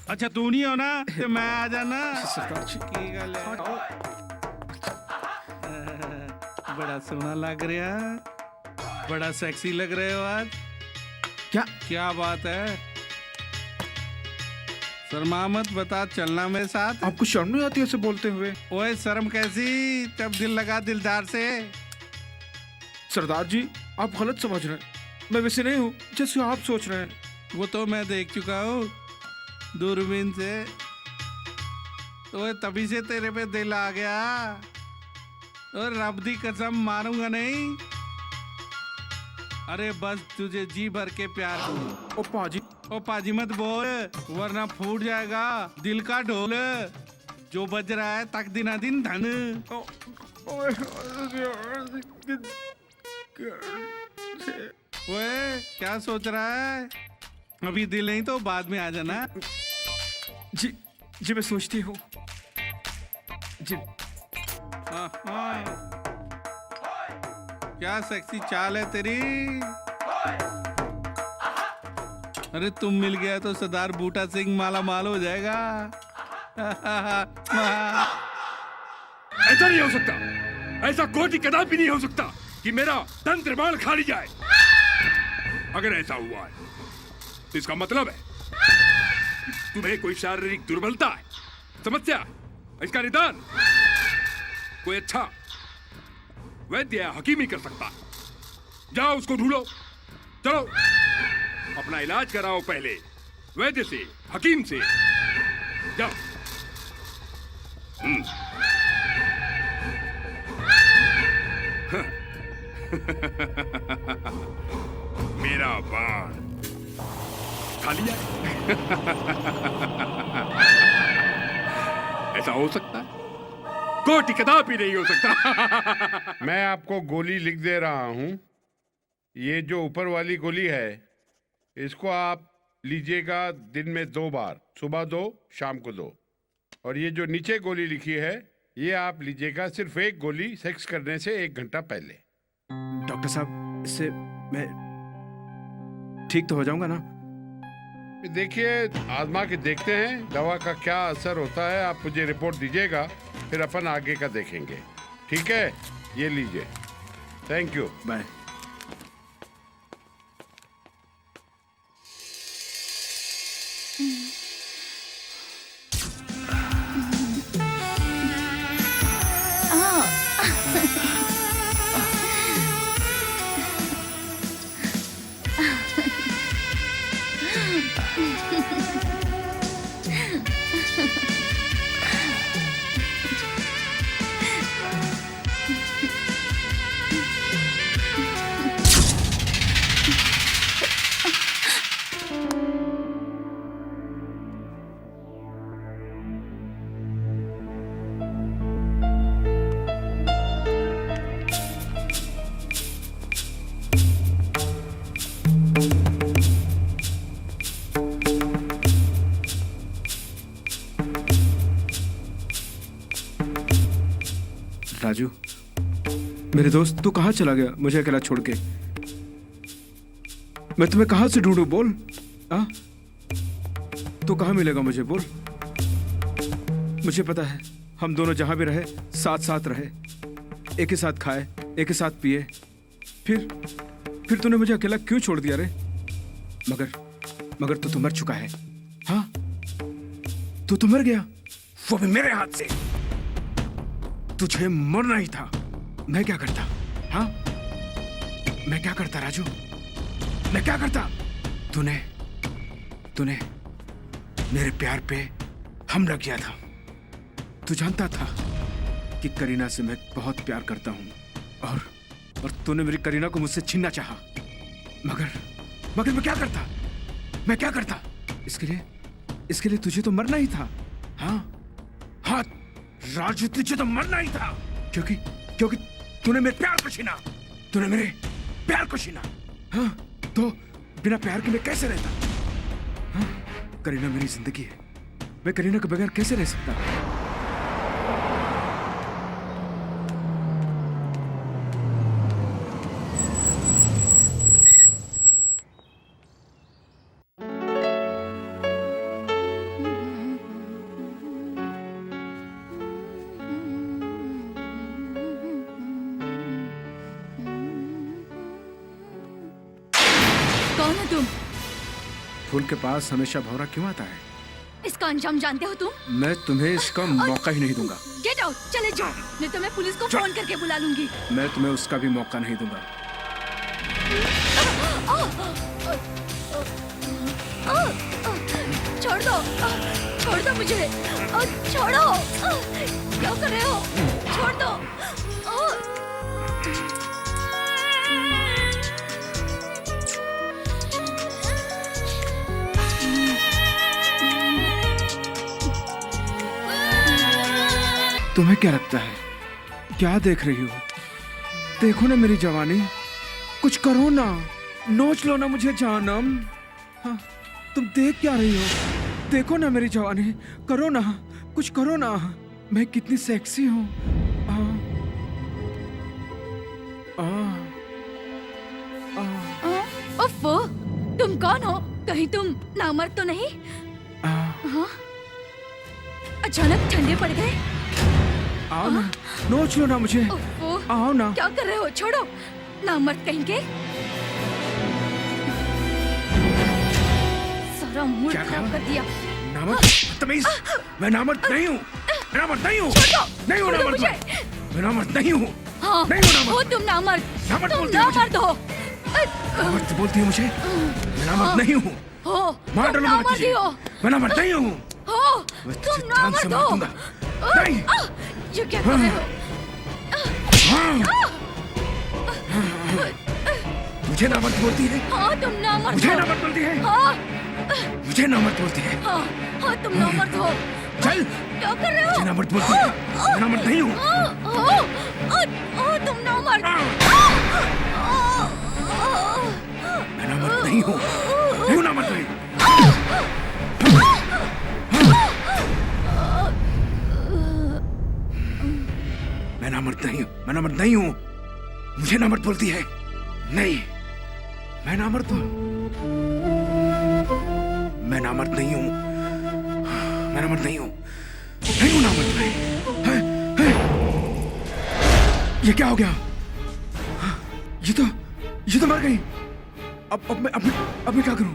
अच्छा तू नहीं हो ना, तो मैं आ जाना। सरदार जी की गल है? बड़ा सोना लग रहा, बड़ा सेक्सी लग रहे हो आज। क्या क्या बात है? शर्मा मत, बता, चलना मेरे साथ। आपको शर्म नहीं आती ऐसे बोलते हुए? ओए शर्म कैसी, तब दिल लगा दिलदार से। सरदार जी आप गलत समझ रहे हैं, मैं वैसे नहीं हूँ जैसे आप सोच रहे हैं। वो तो मैं देख चुका हूँ दूरबीन से। ओए तभी से तेरे पे दिल आ गया, और रब दी कसम मारूंगा नहीं। अरे बस तुझे जी भर के प्यार करूं। ओ पाजी, ओ पाजी मत बोल, वरना फूट जाएगा दिल का ढोल। जो बज रहा है तक दिना दिन धन। ओए क्या सोच रहा है? अभी दिल नहीं तो बाद में आ जाना। जी जी मैं सोचती हूँ जी। हाँ, हाँ। क्या सेक्सी चाल है तेरी। अरे तुम मिल गया तो सरदार बूटा सिंह माला माल हो जाएगा। ऐसा नहीं हो सकता, ऐसा कोटि कदापि नहीं हो सकता कि मेरा तंत्र बाण खा ली जाए। अगर ऐसा हुआ है तो इसका मतलब है तुम्हें कोई शारीरिक दुर्बलता है। समस्या इसका निदान कोई अच्छा वैद्य या हकीम ही कर सकता है। जाओ उसको ढूंढो, चलो अपना इलाज कराओ पहले वैद्य से, हकीम से। जाओ। मेरा बाण खा लिया। ऐसा हो सकता है? कोटि कदापि नहीं हो सकता। मैं आपको गोली लिख दे रहा हूं। ये जो ऊपर वाली गोली है इसको आप लीजिएगा दिन में 2 बार, सुबह 2 शाम को 2। और ये जो नीचे गोली लिखी है ये आप लीजिएगा सिर्फ 1 गोली सेक्स करने से 1 घंटा पहले। डॉक्टर साहब इससे मैं ठीक तो हो जाऊंगा ना? देखिए आजमा के देखते हैं दवा का क्या असर होता है। आप मुझे रिपोर्ट दीजिएगा, फिर अपन आगे का देखेंगे। ठीक है, ये लीजिए। Thank you, bye. राजू मेरे दोस्त, तू कहाँ चला गया मुझे अकेला छोड़ के? मैं तुम्हें कहाँ से ढूंढूं, बोल। हाँ, तू कहाँ मिलेगा मुझे, बोल। मुझे पता है हम दोनों जहां भी रहे साथ साथ रहे, एक ही साथ खाए, एक ही साथ पिए। फिर तूने मुझे अकेला क्यों छोड़ दिया रे? मगर तू तो मर चुका है। हाँ, तू तो मर गया, वो भी मेरे हाथ से। तुझे मरना ही था। मैं क्या करता? हाँ, मैं क्या करता राजू, मैं क्या करता? तूने मेरे प्यार पे हमला किया था। तू जानता था कि करीना से मैं बहुत प्यार करता हूँ, और तूने मेरी करीना को मुझसे छीनना चाहा। मगर मैं क्या करता? इसके लिए तुझे तो मरना ही था। हाँ राजू, तुझे तो मरना ही था, क्योंकि तूने मेरे प्यार को छीना। हाँ, तो बिना प्यार के मैं कैसे रहता? हाँ, करीना मेरी जिंदगी है, मैं करीना के बगैर कैसे रह सकता? कौन हो तुम? फूल के पास हमेशा भौरा क्यों आता है? इसका अंजाम जानते हो तुम? मैं तुम्हें इसका मौका ही नहीं दूंगा। गेट आउट, चले जाओ, नहीं तो मैं पुलिस को फोन करके बुला लूंगी। मैं तुम्हें उसका भी मौका नहीं दूंगा। छोड़ दो मुझे, छोड़ो, क्या कर रहे हो? छोड़ दो। तुम्हें क्या लगता है? क्या देख रही हो? देखो ना मेरी जवानी, कुछ करो ना, नोच लो ना मुझे जानम। हाँ, तुम देख क्या रही हो? देखो ना मेरी जवानी, करो ना, कुछ करो ना, मैं कितनी सेक्सी हूँ। उफ़्फ़ो, तुम कौन हो? कहीं तुम नामर्द तो नहीं? हाँ? अचानक ठंडे पड़ गए? आओ ना, नोच लो ना मुझे। आओ ना। क्या कर रहे हो? छोड़ो, नामर्द कहेंगे। सारा मूड खराब कर दिया। नामर्द? बदतमीज! मैं नामर्द नहीं हूँ। मैं नामर्द नहीं हूँ। नहीं हूँ नामर्द मैं। मैं नामर्द नहीं हूँ। हाँ, नहीं हूँ नामर्द। हो तुम नामर्द। तुम नामर्द हो। नामर्द बोलती है मुझे। मैं नामर्द नहीं हूँ। हो, मार तुम डालो नामर्द ही हो। मैं नामर्द नहीं हूँ। हो, मैं तुम तुझे जान से नामर्द मार हो। दूंगा। नहीं। ये क्या कर रहे हो? मुझे नामर्द बोलती है? हाँ, तुम नामर्द मुझे हो। नामर्द बोलती है? हाँ, मुझे नामर्द बोलती है? हाँ, तुम नामर्द हो। चल। क्या कर रहे हो? मुझे नामर्द बोलती है? मैं नामर्द नहीं हूँ। तुम नामर्द। मैं नामर्द नहीं हूँ। नहीं हूँ नामर्द नहीं। मैं नामर्द नहीं हूँ। मैं नामर्द नहीं हूँ। मुझे नामर्द बोलती है? नहीं, मैं नामर्द हूँ। मैं नामर्द नहीं हूँ। मैं नामर्द नहीं हूँ। नहीं हूँ नामर्द मैं। ये क्या हो गया? ये तो मर गई। अब मैं क्या करूं?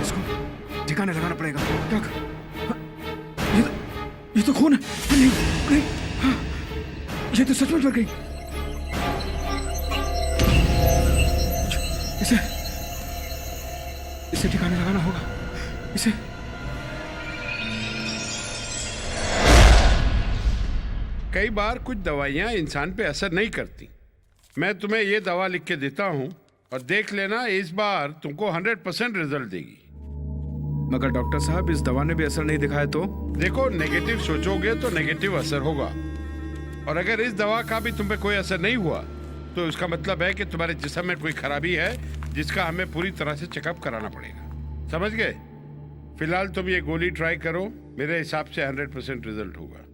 इसको ठिकाने लगाना पड़ेगा। क्या कर? ये तो खून है। नहीं, हाँ, ये तो सचमुच मर गई। इसे ठिकाने लगाना होगा। इसे कई बार कुछ दवाइयाँ इंसान पे असर नहीं करती। मैं तुम्हें ये दवा लिख के देता हूँ और देख लेना, इस बार तुमको 100% रिजल्ट देगी। मगर डॉक्टर साहब, इस दवा ने भी असर नहीं दिखाया तो? देखो, नेगेटिव सोचोगे तो नेगेटिव असर होगा, और अगर इस दवा का भी तुम पे कोई असर नहीं हुआ तो इसका मतलब है कि तुम्हारे जिस्म में कोई खराबी है जिसका हमें पूरी तरह से चेकअप कराना पड़ेगा। समझ गए? फिलहाल तुम ये गोली ट्राई करो, मेरे हिसाब से 100% रिजल्ट होगा।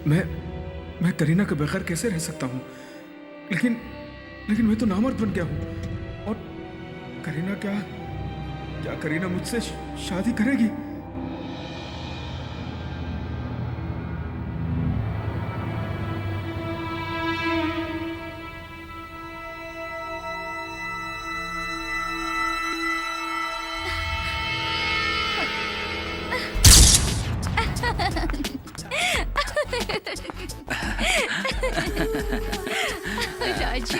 मैं करीना के बगैर कैसे रह सकता हूँ? लेकिन मैं तो नामर्द बन गया हूँ। और करीना क्या करीना मुझसे शादी करेगी? Raju,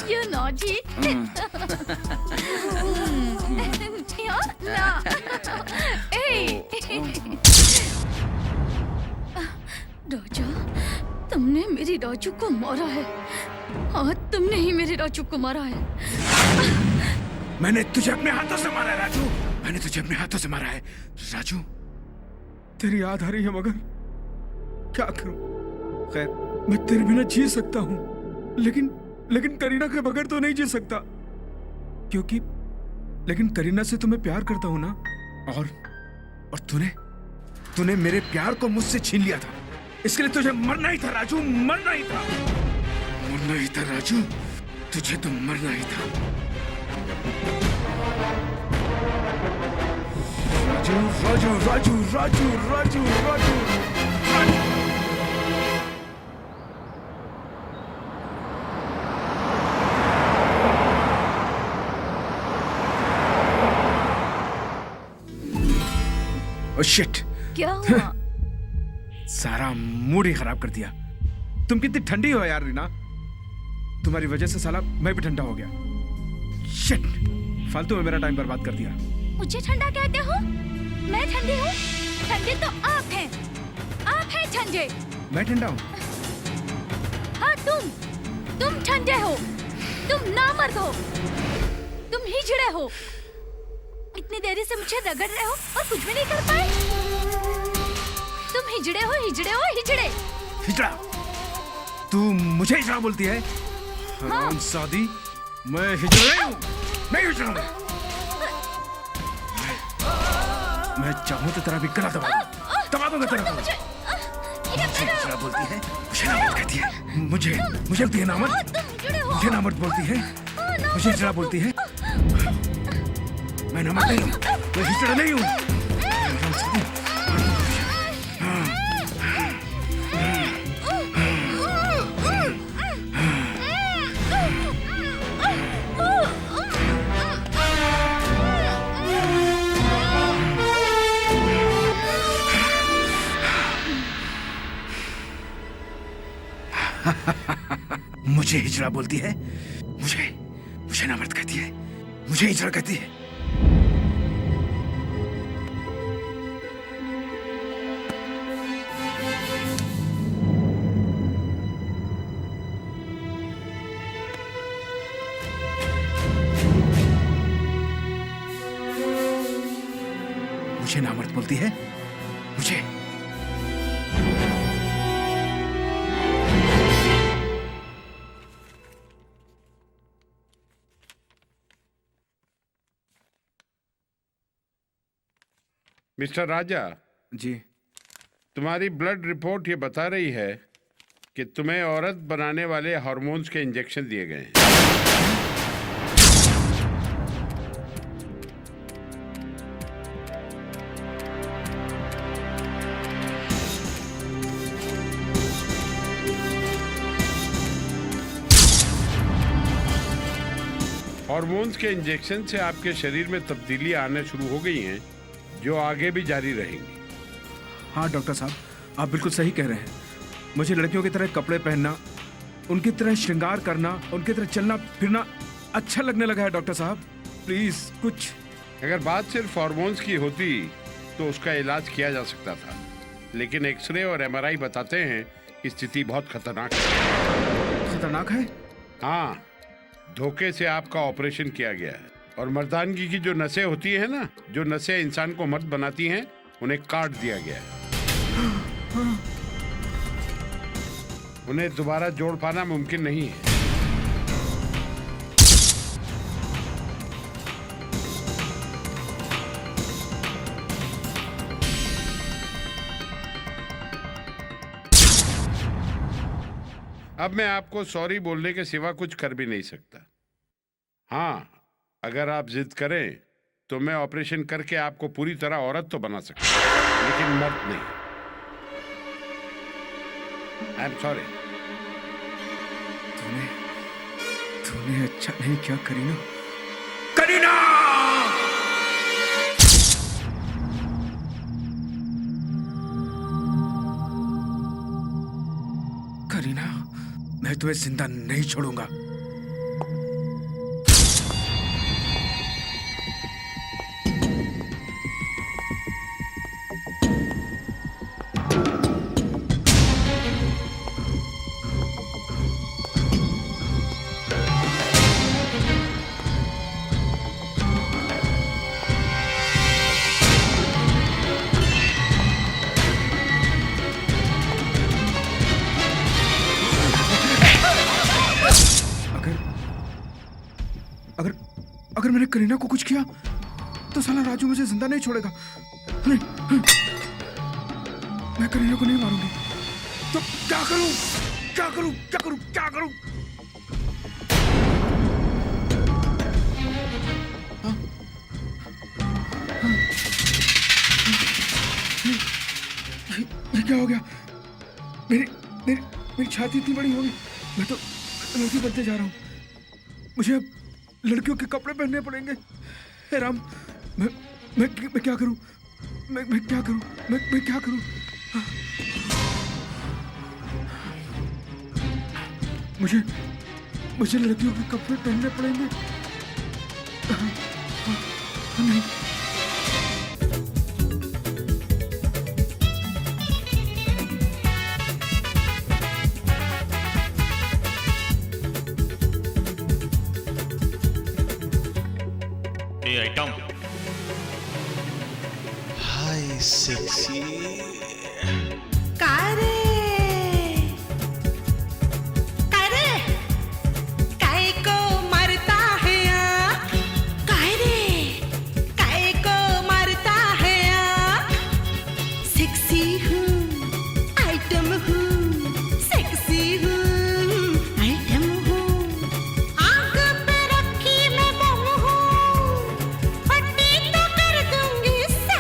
you're naughty. No. Hey. राजा, तुमने मेरी राजू को मारा है। हाँ, तुमने ही मेरे राजू को मारा है। मैंने तुझे अपने हाथों से मारा है राजू। मैंने तुझे अपने हाथों से मारा है राजू। तेरी याद आ रही है मगर क्या करूं? खैर, मैं तेरे बिना जी सकता हूं, लेकिन करीना के बगैर तो नहीं जी सकता। क्योंकि लेकिन करीना से तो मैं प्यार करता हूं ना। और तूने मेरे प्यार को मुझसे छीन लिया था। इसके लिए तुझे मरना ही था राजू, मरना ही था। मरना ही था राजू, तुझे तो मरना ही था। राजू राजू राजू राजू राजू राजू राजू। ओह शिट, क्या हुआ? सारा मूड ही खराब कर दिया। तुम कितनी ठंडी हो यार रीना। तुम्हारी वजह से साला मैं भी ठंडा हो गया। शिट, फालतू में मेरा टाइम बर्बाद कर दिया। मुझे ठंडा कहते हो? मैं ठंडी हूँ? ठंडे तो आप हैं। आप हैं ठंडे। मैं ठंडा हूँ? हाँ, तुम ठंडे हो। तुम नामर्द हो। तुम हिजड़े हो। इतनी देरी से मुझे रगड़ रहे हो और कुछ भी नहीं कर पाए। तुम हिजड़े हो, हिजड़े हो, हिजड़े। हिजड़ा? तू मुझे हिजड़ा बोलती है? हाँ। हरामजादी, मैं हिजड़ा नहीं हूँ। मैं हिजड़ा हूँ। मैं चाहूँ तो तेरा भी गला दबा दूंगा तेरा। मुझे हिजड़ा बोलती है, मुझे नामर्द कहती है। मुझे बोलती है नामर्द। मुझे नामर्द बोलती है। मुझे हिजड़ा बोलती है। मैं नामर्द नहीं हूँ, मैं हिजड़ा नहीं हूँ। मुझे हिजड़ा बोलती है, मुझे नामर्द कहती है, मुझे हिजड़ा कहती है। मुझे नामर्द बोलती है, मुझे। मिस्टर राजा जी, तुम्हारी ब्लड रिपोर्ट ये बता रही है कि तुम्हें औरत बनाने वाले हार्मोन्स के इंजेक्शन दिए गए हैं। हार्मोन्स के इंजेक्शन से आपके शरीर में तब्दीली आने शुरू हो गई हैं, जो आगे भी जारी रहेंगी। हाँ डॉक्टर साहब, आप बिल्कुल सही कह रहे हैं। मुझे लड़कियों की तरह कपड़े पहनना, उनकी तरह श्रृंगार करना, उनकी तरह चलना फिरना अच्छा लगने लगा है डॉक्टर साहब। प्लीज कुछ। अगर बात सिर्फ हार्मोन्स की होती तो उसका इलाज किया जा सकता था, लेकिन एक्सरे और एमआरआई बताते हैं कि स्थिति बहुत खतरनाक है। खतरनाक है? हाँ, धोखे से आपका ऑपरेशन किया गया है और मर्दानगी की जो नसें होती है ना, जो नसें इंसान को मर्द बनाती हैं, उन्हें काट दिया गया है। उन्हें दोबारा जोड़ पाना मुमकिन नहीं है। अब मैं आपको सॉरी बोलने के सिवा कुछ कर भी नहीं सकता। हाँ, अगर आप जिद करें तो मैं ऑपरेशन करके आपको पूरी तरह औरत तो बना सकता हूं, लेकिन मर्द नहीं। I am sorry. तूने अच्छा नहीं किया करीना। करीना! करीना, मैं तुम्हें जिंदा नहीं छोड़ूंगा। अगर मैंने करीना को कुछ किया तो साला राजू मुझे जिंदा नहीं छोड़ेगा। नहीं, मैं करीना को नहीं मारूंगी। तो क्या करूं? क्या करूं? क्या करूं? क्या करूं? हाँ? हाँ? ये क्या हो गया? मेरी छाती इतनी बड़ी हो गई। मैं तो लड़की बनते जा रहा हूँ। मुझे अब लड़कियों के कपड़े पहनने पड़ेंगे। हे राम, मैं क्या करूं? मैं क्या करूं? मैं क्या करूं? मुझे लड़कियों के कपड़े पहनने पड़ेंगे। नहीं। आइटम हाय सेक्सी को मरता है सेक्सी हूँ आइटम हूँ सेक्सी हूँ आइटम हूँ आग पे रखी मैं बम हूँ फटी तो कर दूंगी साफ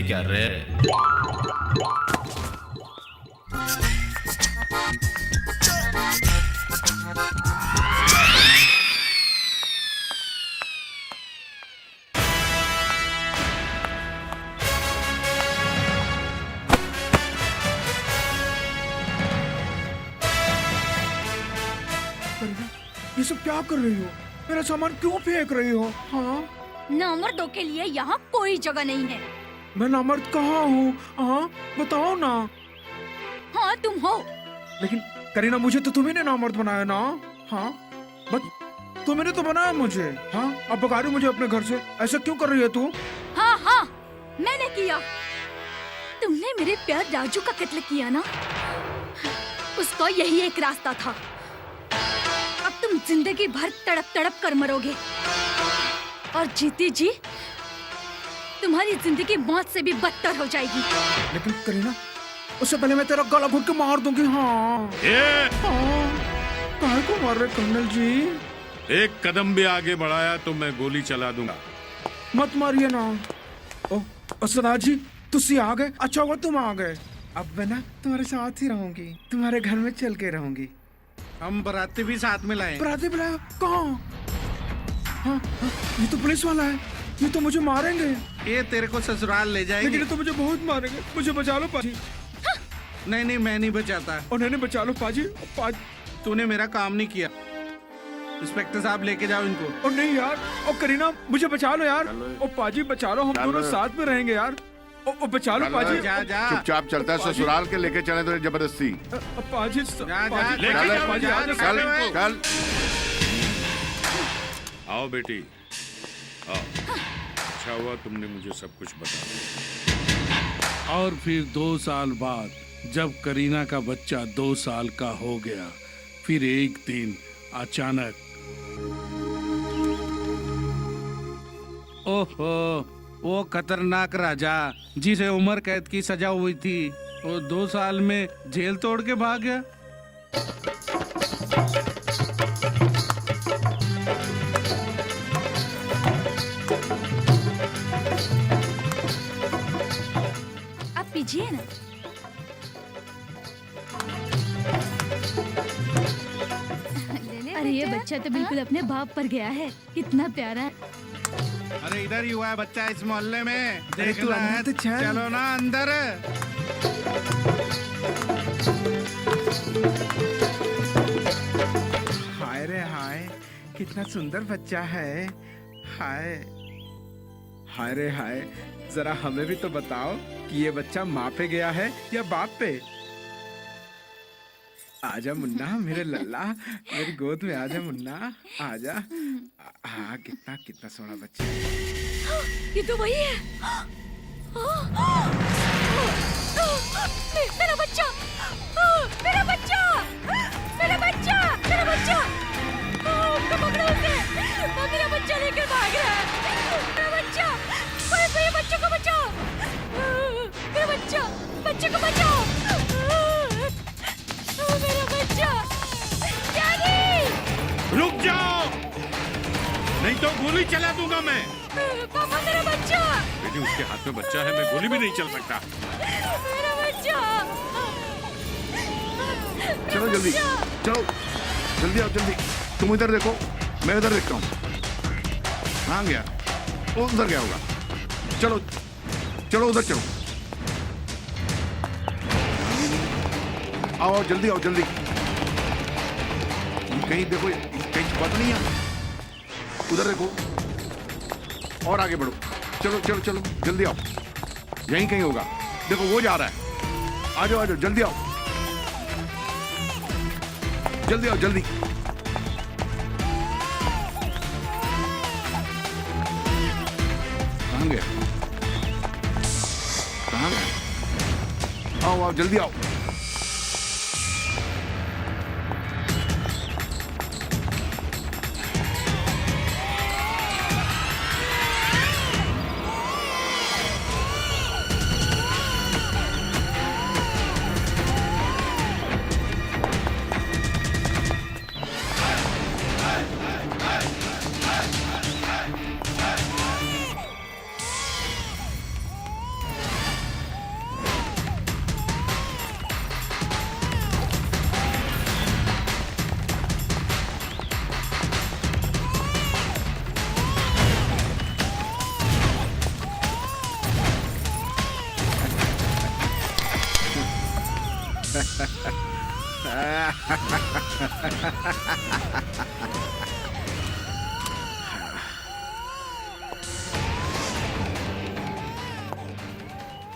सही क्या रे? ये सब क्या कर रही हो? मेरा सामान क्यों फेंक रही हो? हाँ, नामर्दों के लिए यहाँ कोई जगह नहीं है। मैं नामर्द कहाँ हूँ? हाँ, बताओ ना। हाँ तुम हो। लेकिन करीना, मुझे तो तुम्ही ने नामर्द बनाया ना। हाँ, बस तुमने तो बनाया मुझे। हाँ, अब भगा रही मुझे अपने घर से। ऐसा क्यों कर रही है तू? हाँ हाँ, मैंने किया। तुमने मेरे प्यार राजू का कत्ल किया ना, उसका यही एक रास्ता था। अब तुम जिंदगी भर तड़प तड़प कर मरोगे, और जीती जी तुम्हारी जिंदगी मौत से भी बदतर हो जाएगी। लेकिन करीना, उससे पहले मैं तेरा गला घोट के मार दूंगी। हाँ, काहे को मार रहे कर्नल जी? एक कदम भी आगे बढ़ाया तो मैं गोली चला दूंगा। मत मारिए ना। ओ सरदार जी, तुसी आ गए। अच्छा हुआ तुम आ गए। अब मैं ना तुम्हारे साथ ही रहूंगी, तुम्हारे घर में चल के रहूंगी। हम बराती भी साथ में लाए। बराती बुलाया? कहाँ? हाँ, ये तो पुलिस वाला है। ये तो मुझे मारेंगे। ये तेरे को ससुराल ले जाएंगे। लेकिन ये तो मुझे बहुत मारेंगे। मुझे बचा लो पाजी। नहीं नहीं, मैं नहीं बचाता। और नहीं बचा लो पाजी। तूने मेरा काम नहीं किया। इंस्पेक्टर साहब लेके जाओ इनको। और नहीं यार, और करीना मुझे बचा लो यार। और पाजी बचा लो, हम दोनों साथ में रहेंगे यार। और बचा लो पाजी। जा जा, चुपचाप चलता है ससुराल के लेके चले तो जबरदस्ती। पाजी जा चल। आओ बेटी, आओ। अच्छा हुआ तुमने मुझे सब कुछ बताया। और फिर 2 साल बाद जब करीना का बच्चा 2 साल का हो गया, फिर एक दिन अचानक, ओहो, वो खतरनाक राजा जिसे उम्र कैद की सजा हुई थी, वो 2 साल में जेल तोड़ के भाग गया। आप पीजिए ना। अरे ये बच्चा तो बिल्कुल अपने बाप पर गया है। कितना प्यारा है। अरे इधर ही हुआ है बच्चा, इस मोहल्ले में। देखना है तो चलो ना अंदर। हाय रे हाय, कितना सुंदर बच्चा है। हाय हाय रे हाय, जरा हमें भी तो बताओ कि ये बच्चा माँ पे गया है या बाप पे? आजा मुन्ना, मेरे लल्ला, मेरी गोद में आजा मुन्ना, आजा। हाँ, कितना कितना सोना बच्चा है। ये तो वही है। मेरा बच्चा, मेरा बच्चा, मेरा बच्चा, मेरा बच्चा। पकड़ो उसे, मेरा बच्चा लेकर भाग रहा है। मेरा बच्चा, मेरे बच्चों को बचाओ। मेरा बच्चा, बच्चे को बचाओ। मेरा बच्चा, डैडी! रुक जाओ, नहीं तो गोली चला दूंगा मैं। पापा, मेरा बच्चा। बेटी, उसके हाथ में बच्चा है, मैं गोली भी नहीं चल सकता। मेरा बच्चा। चलो जल्दी, चलो जल्दी आओ, जल्दी। तुम इधर देखो, मैं इधर देखता हूँ। कहाँ गया? वो उधर गया होगा। चलो चलो, उधर चलो। आओ जल्दी आओ, जल्दी। कहीं देखो, कहीं छुपा तो नहीं है। उधर देखो और आगे बढ़ो। चलो चलो चलो, जल्दी आओ। यहीं कहीं होगा। देखो वो जा रहा है। आ जाओ आ जाओ, जल्दी आओ, जल्दी आओ, जल्दी। कहाँ गया? कहाँ गया? आओ आओ, जल्दी आओ।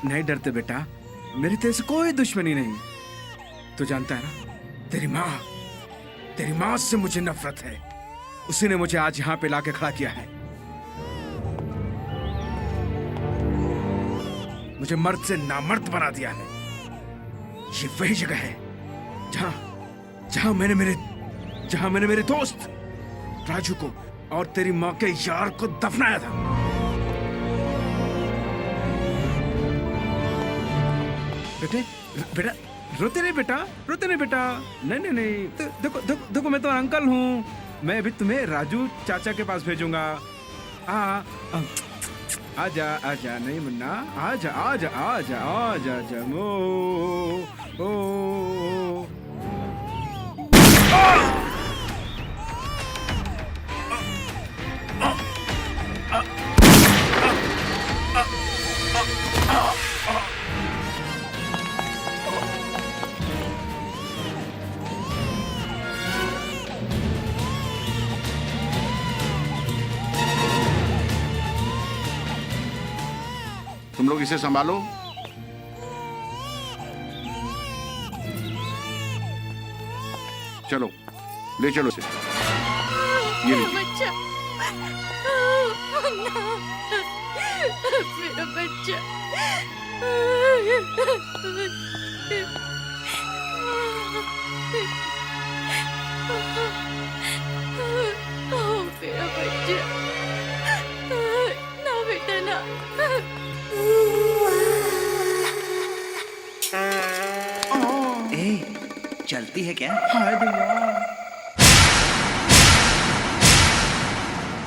नहीं डरते बेटा, मेरी तेरे से कोई दुश्मनी नहीं। तू जानता है ना, तेरी माँ से मुझे नफरत है। उसी ने मुझे आज यहाँ पे लाके खड़ा किया है। मुझे मर्द से नामर्द बना दिया है। ये वही जगह है जहाँ मैंने मेरे दोस्त राजू को और तेरी माँ के यार को दफनाया था। बेटा रोते नहीं बेटा, नहीं। देखो मैं तो अंकल हूँ। मैं अभी तुम्हें राजू चाचा के पास भेजूंगा। आजा नहीं मुन्ना, आजा ओ। तुम लोग इसे संभालो। चलो ले चलो इसे। ये लीजिए। बच्चा, मेरा बच्चा। मेरा बच्चा, ना बेटा ना। ए, चलती है क्या? हाय भैया।